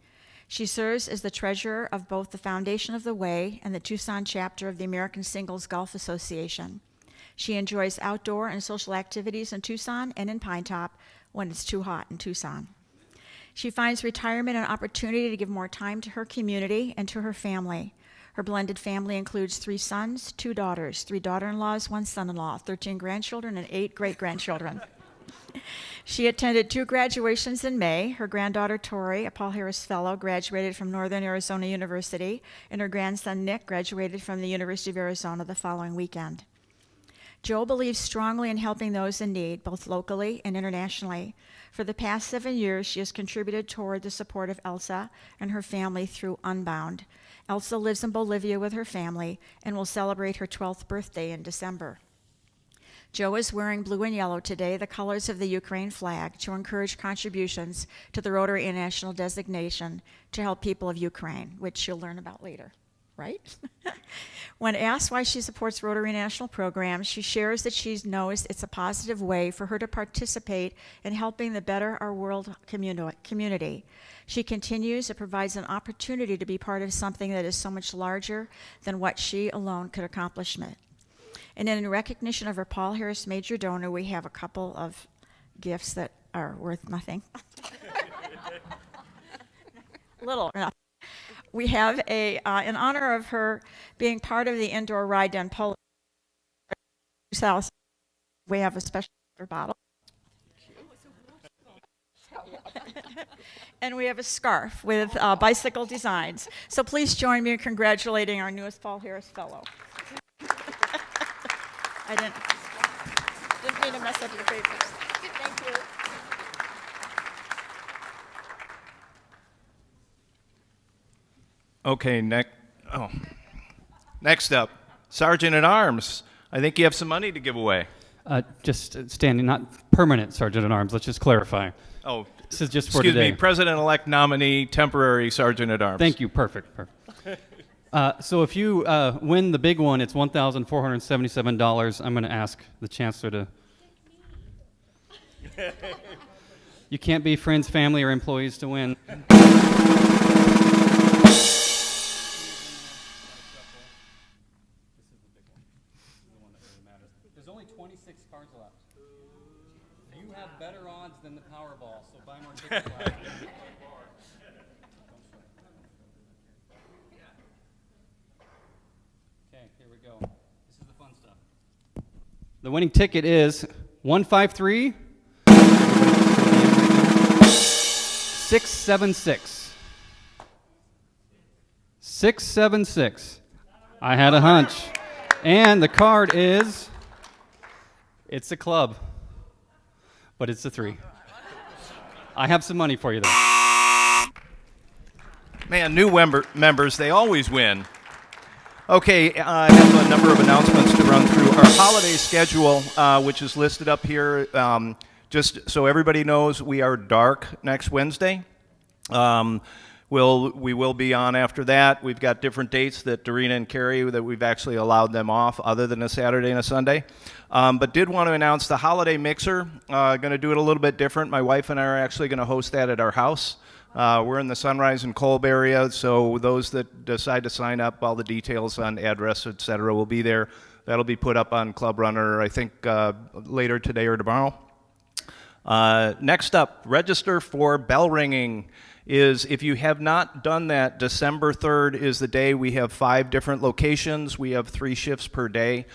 She serves as the treasurer of both the Foundation of the Way and the Tucson chapter of the American Singles Golf Association. She enjoys outdoor and social activities in Tucson and in Pine Top when it's too hot in Tucson. She finds retirement an opportunity to give more time to her community and to her family. Her blended family includes 3 sons, 2 daughters, 3 daughter-in-laws, 1 son-in-law, 13 grandchildren, and 8 great-grandchildren. She attended 2 graduations in May. Her granddaughter, Tori, a Paul Harris Fellow, graduated from Northern Arizona University, and her grandson, Nick, graduated from the University of Arizona the following weekend. Jo believes strongly in helping those in need, both locally and internationally. For the past 7 years, she has contributed toward the support of Elsa and her family through Unbound. Elsa lives in Bolivia with her family and will celebrate her 12th birthday in December. Jo is wearing blue and yellow today, the colors of the Ukraine flag, to encourage contributions to the Rotary International designation to help people of Ukraine, which you'll learn about later, right? When asked why she supports Rotary International programs, she shares that she knows it's a positive way for her to participate in helping the Better Our World community. She continues, it provides an opportunity to be part of something that is so much larger than what she alone could accomplish. And in recognition of her Paul Harris major donor, we have a couple of gifts that are worth nothing. Little or nothing. We have in honor of her being part of the indoor ride down polo south, we have a special water bottle. And we have a scarf with bicycle designs. So please join me in congratulating our newest Paul Harris Fellow. I didn't mean to mess up your papers. Thank you.
Okay, next up, Sergeant at Arms. I think you have some money to give away.
Just standing, not permanent Sergeant at Arms. Let's just clarify.
Oh,
this is just for
excuse
today.
me, President-elect nominee, temporary Sergeant at Arms.
Thank you. Perfect. So if you win the big one, it's $1,477. I'm going to ask the Chancellor to. You can't be friends, family, or employees to win. There's only 26 cards left. You have better odds than the Powerball, so buy more tickets. Okay, here we go. This is the fun stuff. The winning ticket is 153 676. 676. I had a hunch. And the card is, it's a club, but it's a 3. I have some money for you though.
Man, new members, they always win. Okay, I have a number of announcements to run through. Our holiday schedule, which is listed up here, just so everybody knows, we are dark next Wednesday. We will be on after that. We've got different dates that Dorena and Carrie, that we've actually allowed them off other than a Saturday and a Sunday. But did want to announce the holiday mixer. Going to do it a little bit different. My wife and I are actually going to host that at our house. We're in the Sunrise and Kolb area, so those that decide to sign up, all the details on address, et cetera, will be there. That'll be put up on Club Runner, I think, later today or tomorrow. Next up, register for bell ringing. Is if you have not done that, December 3rd is the day. We have 5 different locations. We have 3 shifts per day.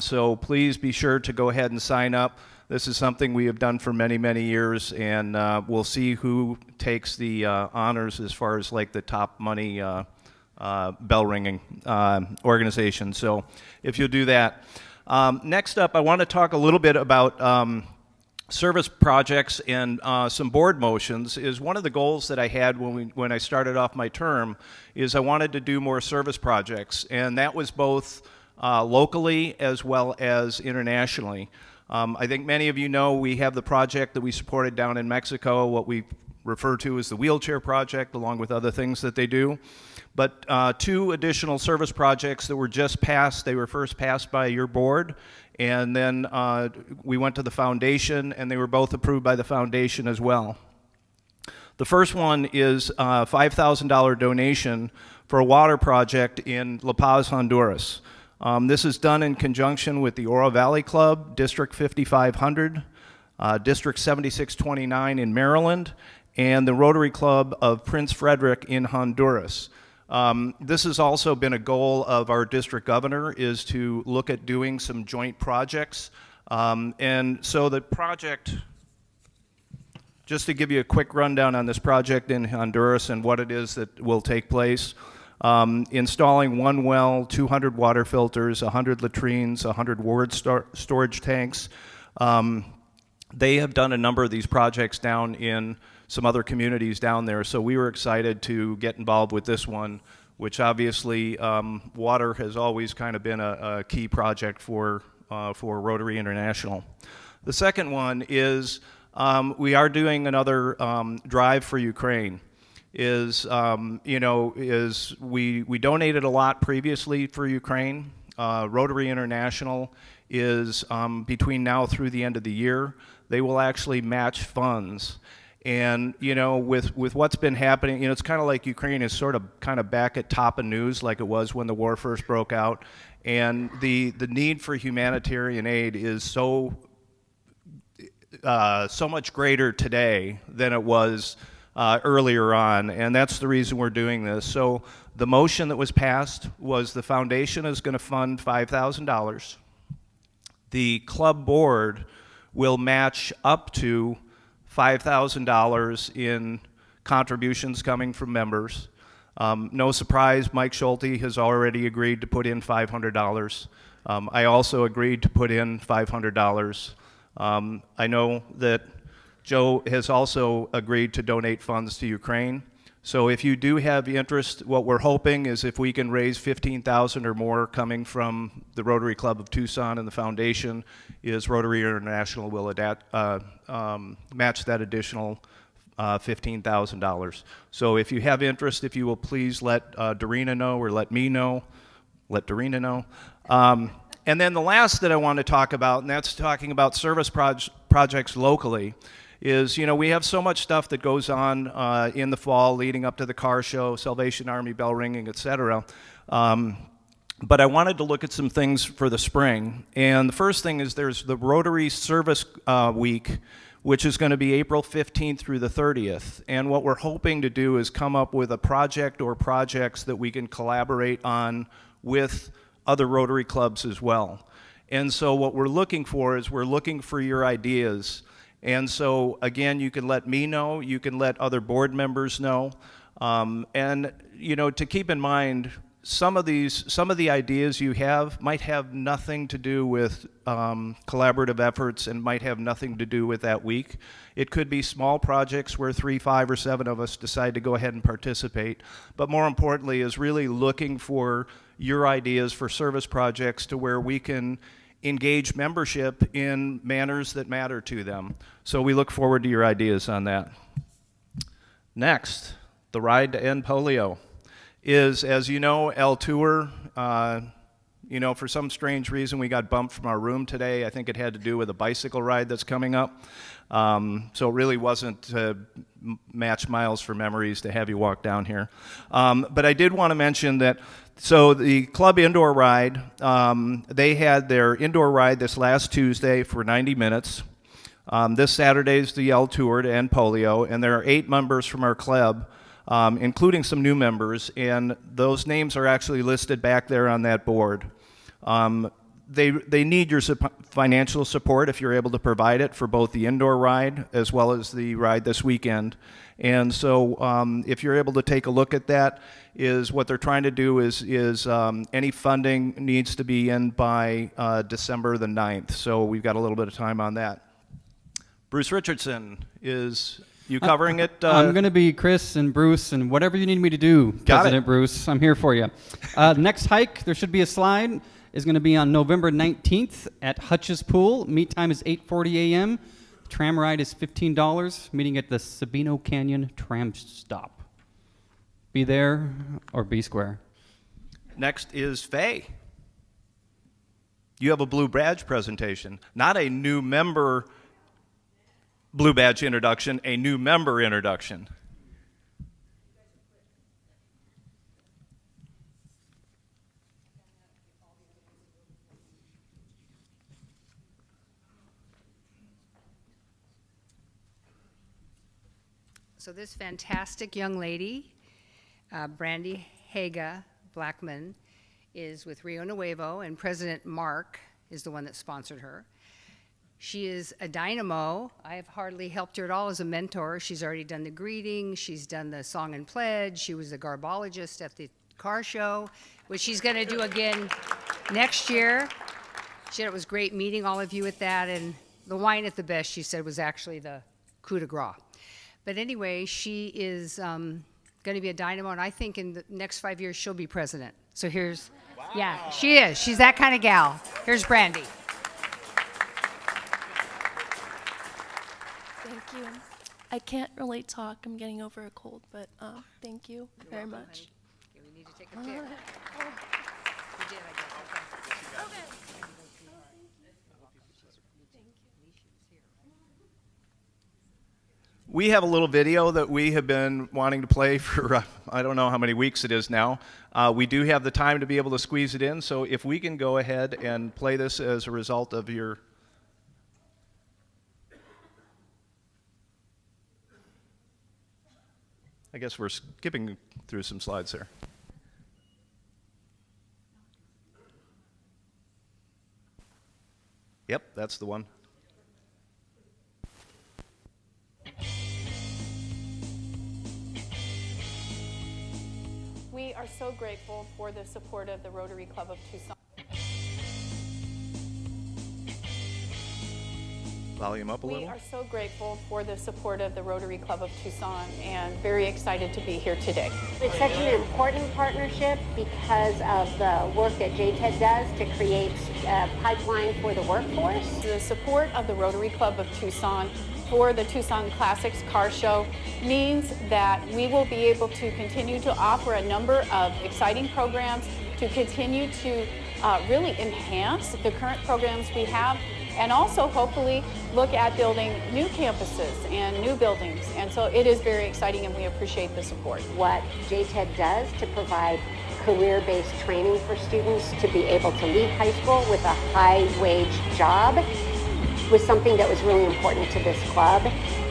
So please be sure to go ahead and sign up. This is something we have done for many, many years, and we'll see who takes the honors as far as like the top money bell ringing organization. So if you'll do that. Next up, I want to talk a little bit about service projects and some board motions. Is one of the goals that I had when I started off my term is I wanted to do more service projects, and that was both locally as well as internationally. I think many of you know we have the project that we supported down in Mexico, what we refer to as the wheelchair project, along with other things that they do. But 2 additional service projects that were just passed. They were first passed by your board, and then we went to the foundation, and they were both approved by the foundation as well. The first one is a $5,000 donation for a water project in La Paz, Honduras. This is done in conjunction with the Oro Valley Club, District 5500, District 7629 in Maryland, and the Rotary Club of Prince Frederick in Honduras. This has also been a goal of our district governor, is to look at doing some joint projects. And so the project, just to give you a quick rundown on this project in Honduras and what it is that will take place, installing 1 well, 200 water filters, 100 latrines, 100 ward storage tanks. They have done a number of these projects down in some other communities down there, so we were excited to get involved with this one, which obviously water has always kind of been a key project for Rotary International. The second one is we are doing another drive for Ukraine. We donated a lot previously for Ukraine. Rotary International is between now through the end of the year, they will actually match funds. And with what's been happening, it's kind of like Ukraine is sort of kind of back at top of news like it was when the war first broke out. And the need for humanitarian aid is so much greater today than it was earlier on, and that's the reason we're doing this. So the motion that was passed was the foundation is going to fund $5,000. The club board will match up to $5,000 in contributions coming from members. No surprise, Mike Schulte has already agreed to put in $500. I also agreed to put in $500. I know that Joe has also agreed to donate funds to Ukraine. So if you do have interest, what we're hoping is if we can raise $15,000 or more coming from the Rotary Club of Tucson and the foundation, is Rotary International will match that additional $15,000. So if you have interest, if you will please let Dorena know or let me know, let Dorena know. And then the last that I want to talk about, and that's talking about service projects locally, is, we have so much stuff that goes on in the fall leading up to the car show, Salvation Army bell ringing, et cetera. But I wanted to look at some things for the spring. And the first thing is there's the Rotary Service Week, which is going to be April 15th through the 30th. And what we're hoping to do is come up with a project or projects that we can collaborate on with other Rotary clubs as well. And so what we're looking for is we're looking for your ideas. And so again, you can let me know, you can let other board members know. And you know, to keep in mind, some of the ideas you have might have nothing to do with collaborative efforts and might have nothing to do with that week. It could be small projects where 3, 5, or 7 of us decide to go ahead and participate. But more importantly is really looking for your ideas for service projects to where we can engage membership in manners that matter to them. So we look forward to your ideas on that. Next, the Ride to End Polio is, as you know, El Tour. You know, for some strange reason, we got bumped from our room today. I think it had to do with a bicycle ride that's coming up. So it really wasn't to match Miles for Memories to have you walk down here. But I did want to mention that, so the club indoor ride, they had their indoor ride this last Tuesday for 90 minutes. This Saturday is the El Tour to End Polio, and there are 8 members from our club, including some new members, and those names are actually listed back there on that board. They need your financial support if you're able to provide it for both the indoor ride as well as the ride this weekend. And so if you're able to take a look at that, is what they're trying to do is any funding needs to be in by December the 9th. So we've got a little bit of time on that. Bruce Richardson, is you covering it?
I'm going to be Chris and Bruce and whatever you need me to do, President Bruce. I'm here for you. Next hike, there should be a slide, is going to be on November 19th at Hutch's Pool. Meet time is 8:40 a.m. Tram ride is $15. Meeting at the Sabino Canyon Tram Stop. Be there or be square.
Next is Faye. You have a blue badge presentation, not a new member blue badge introduction, a new member introduction.
So this fantastic young lady, Brandy Haga Blackman, is with Rio Nuevo, and President Mark is the one that sponsored her. She is a dynamo. I have hardly helped her at all as a mentor. She's already done the greeting. She's done the song and pledge. She was a garbologist at the car show, which she's going to do again next year. She said it was great meeting all of you at that, and the wine at the best, she said, was actually the coup de grace. But anyway, she is going to be a dynamo, and I think in the next 5 years she'll be president. So here's, yeah, she is. She's that kind of gal. Here's Brandy.
Thank you. I can't really talk. I'm getting over a cold, but thank you very much.
Okay, we need to take a pic. You did, I guess. Okay.
We have a little video that we have been wanting to play for I don't know how many weeks it is now. We do have the time to be able to squeeze it in, so if we can go ahead and play this as a result of your... I guess we're skipping through some slides here. Yep, that's the one.
We are so grateful for the support of the Rotary Club of Tucson.
Volume up a little.
We are so grateful for the support of the Rotary Club of Tucson and very excited to be here today.
It's such an important partnership because of the work that JTED does to create a pipeline for the workforce.
The support of the Rotary Club of Tucson for the Tucson Classics Car Show means that we will be able to continue to offer a number of exciting programs to continue to really enhance the current programs we have, and also hopefully look at building new campuses and new buildings. And so it is very exciting, and we appreciate the support.
What JTED does to provide career-based training for students to be able to leave high school with a high-wage job was something that was really important to this club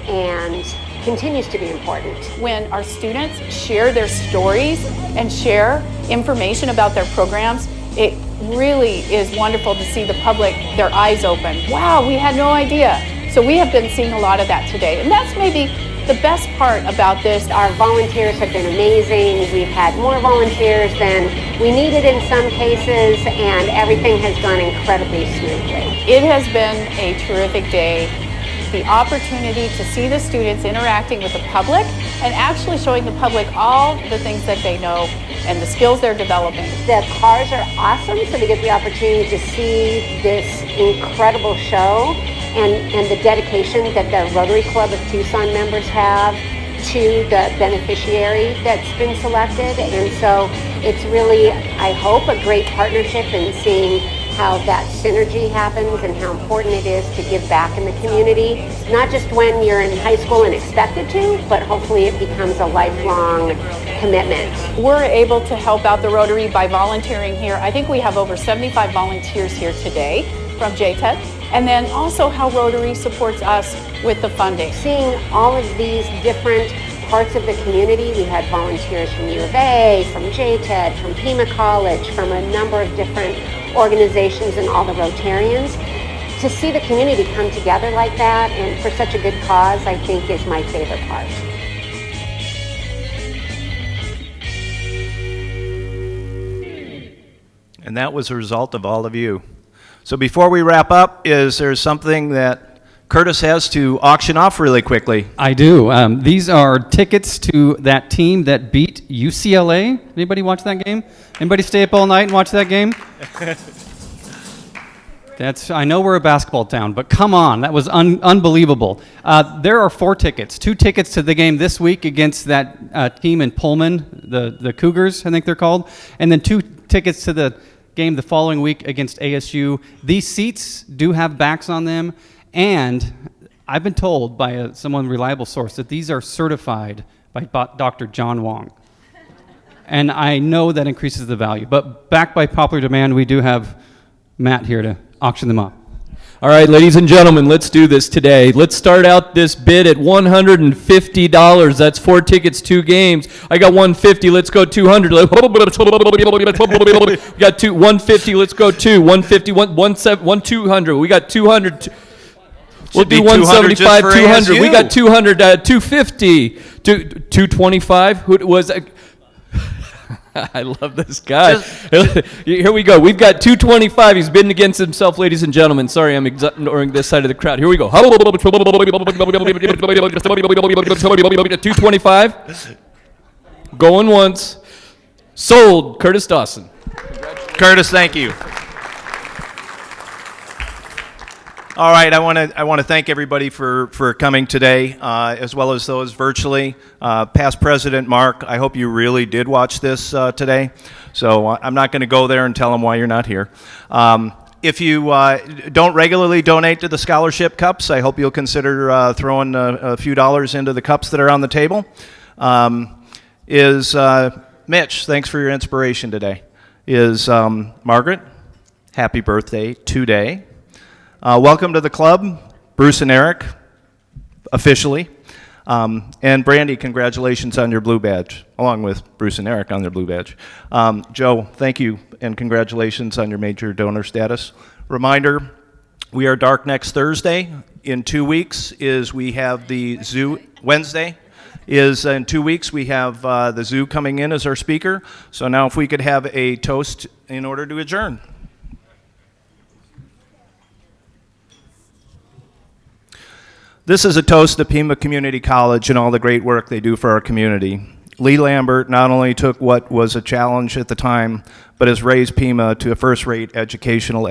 and continues to be important.
When our students share their stories and share information about their programs, it really is wonderful to see the public, their eyes open. Wow, we had no idea. So we have been seeing a lot of that today. And that's maybe the best part about this.
Our volunteers have been amazing. We've had more volunteers than we needed in some cases, and everything has gone incredibly smoothly.
It has been a terrific day. The opportunity to see the students interacting with the public and actually showing the public all the things that they know and the skills they're developing.
The cars are awesome, so we get the opportunity to see this incredible show and the dedication that the Rotary Club of Tucson members have to the beneficiary that's been selected. And so it's really, I hope, a great partnership in seeing how that synergy happens and how important it is to give back in the community, not just when you're in high school and expected to, but hopefully it becomes a lifelong commitment.
We're able to help out the Rotary by volunteering here. I think we have over 75 volunteers here today from JTED, and then also how Rotary supports us with the funding.
Seeing all of these different parts of the community, we had volunteers from U of A, from JTED, from Pima College, from a number of different organizations and all the Rotarians. To see the community come together like that and for such a good cause, I think is my favorite part.
And that was a result of all of you. So before we wrap up, is there something that Curtis has to auction off really quickly?
I do. These are tickets to that team that beat UCLA. Anybody watch that game? Anybody stay up all night and watch that game? I know we're a basketball town, but come on, that was unbelievable. There are 4 tickets. 2 tickets to the game this week against that team in Pullman, the Cougars, I think they're called, and then 2 tickets to the game the following week against ASU. These seats do have backs on them, and I've been told by someone reliable source that these are certified by Dr. John Wong. And I know that increases the value. But backed by popular demand, we do have Matt here to auction them up.
All right, ladies and gentlemen, let's do this today. Let's start out this bid at $150. That's 4 tickets, 2 games. I got 150. Let's go 200. We got 150. Let's go 2. 150. 200. We got 200. We'll do 175. 200. We got 200. 250. 225. Who was? I love this guy. Here we go. We've got 225. He's bidding against himself, ladies and gentlemen. Sorry, I'm ignoring this side of the crowd. Here we go. 225. Going once. Sold. Curtis Dawson.
Curtis, thank you. All right, I want to thank everybody for coming today, as well as those virtually. Past President Mark, I hope you really did watch this today. So I'm not going to go there and tell him why you're not here. If you don't regularly donate to the scholarship cups, I hope you'll consider throwing a few dollars into the cups that are on the table. Mitch, thanks for your inspiration today. Margaret, happy birthday today. Welcome to the club, Bruce and Eric, officially. And Brandy, congratulations on your blue badge, along with Bruce and Eric on their blue badge. Joe, thank you, and congratulations on your major donor status. Reminder, we are dark next Thursday. In 2 weeks we have the zoo. Wednesday is in 2 weeks. We have the zoo coming in as our speaker. So now if we could have a toast in order to adjourn. This is a toast to Pima Community College and all the great work they do for our community. Lee Lambert not only took what was a challenge at the time, but has raised Pima to a first-rate educational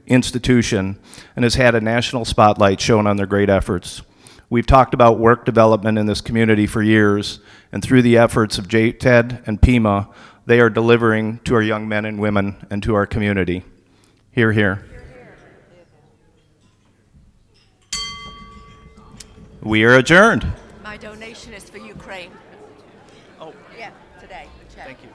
institution and has had a national spotlight shown on their great efforts. We've talked about work development in this community for years, and through the efforts of JTED and Pima, they are delivering to our young men and women and to our community. Hear, hear. We are adjourned.
My donation is for Ukraine.
Oh.
Yeah, today. Check.
Thank you.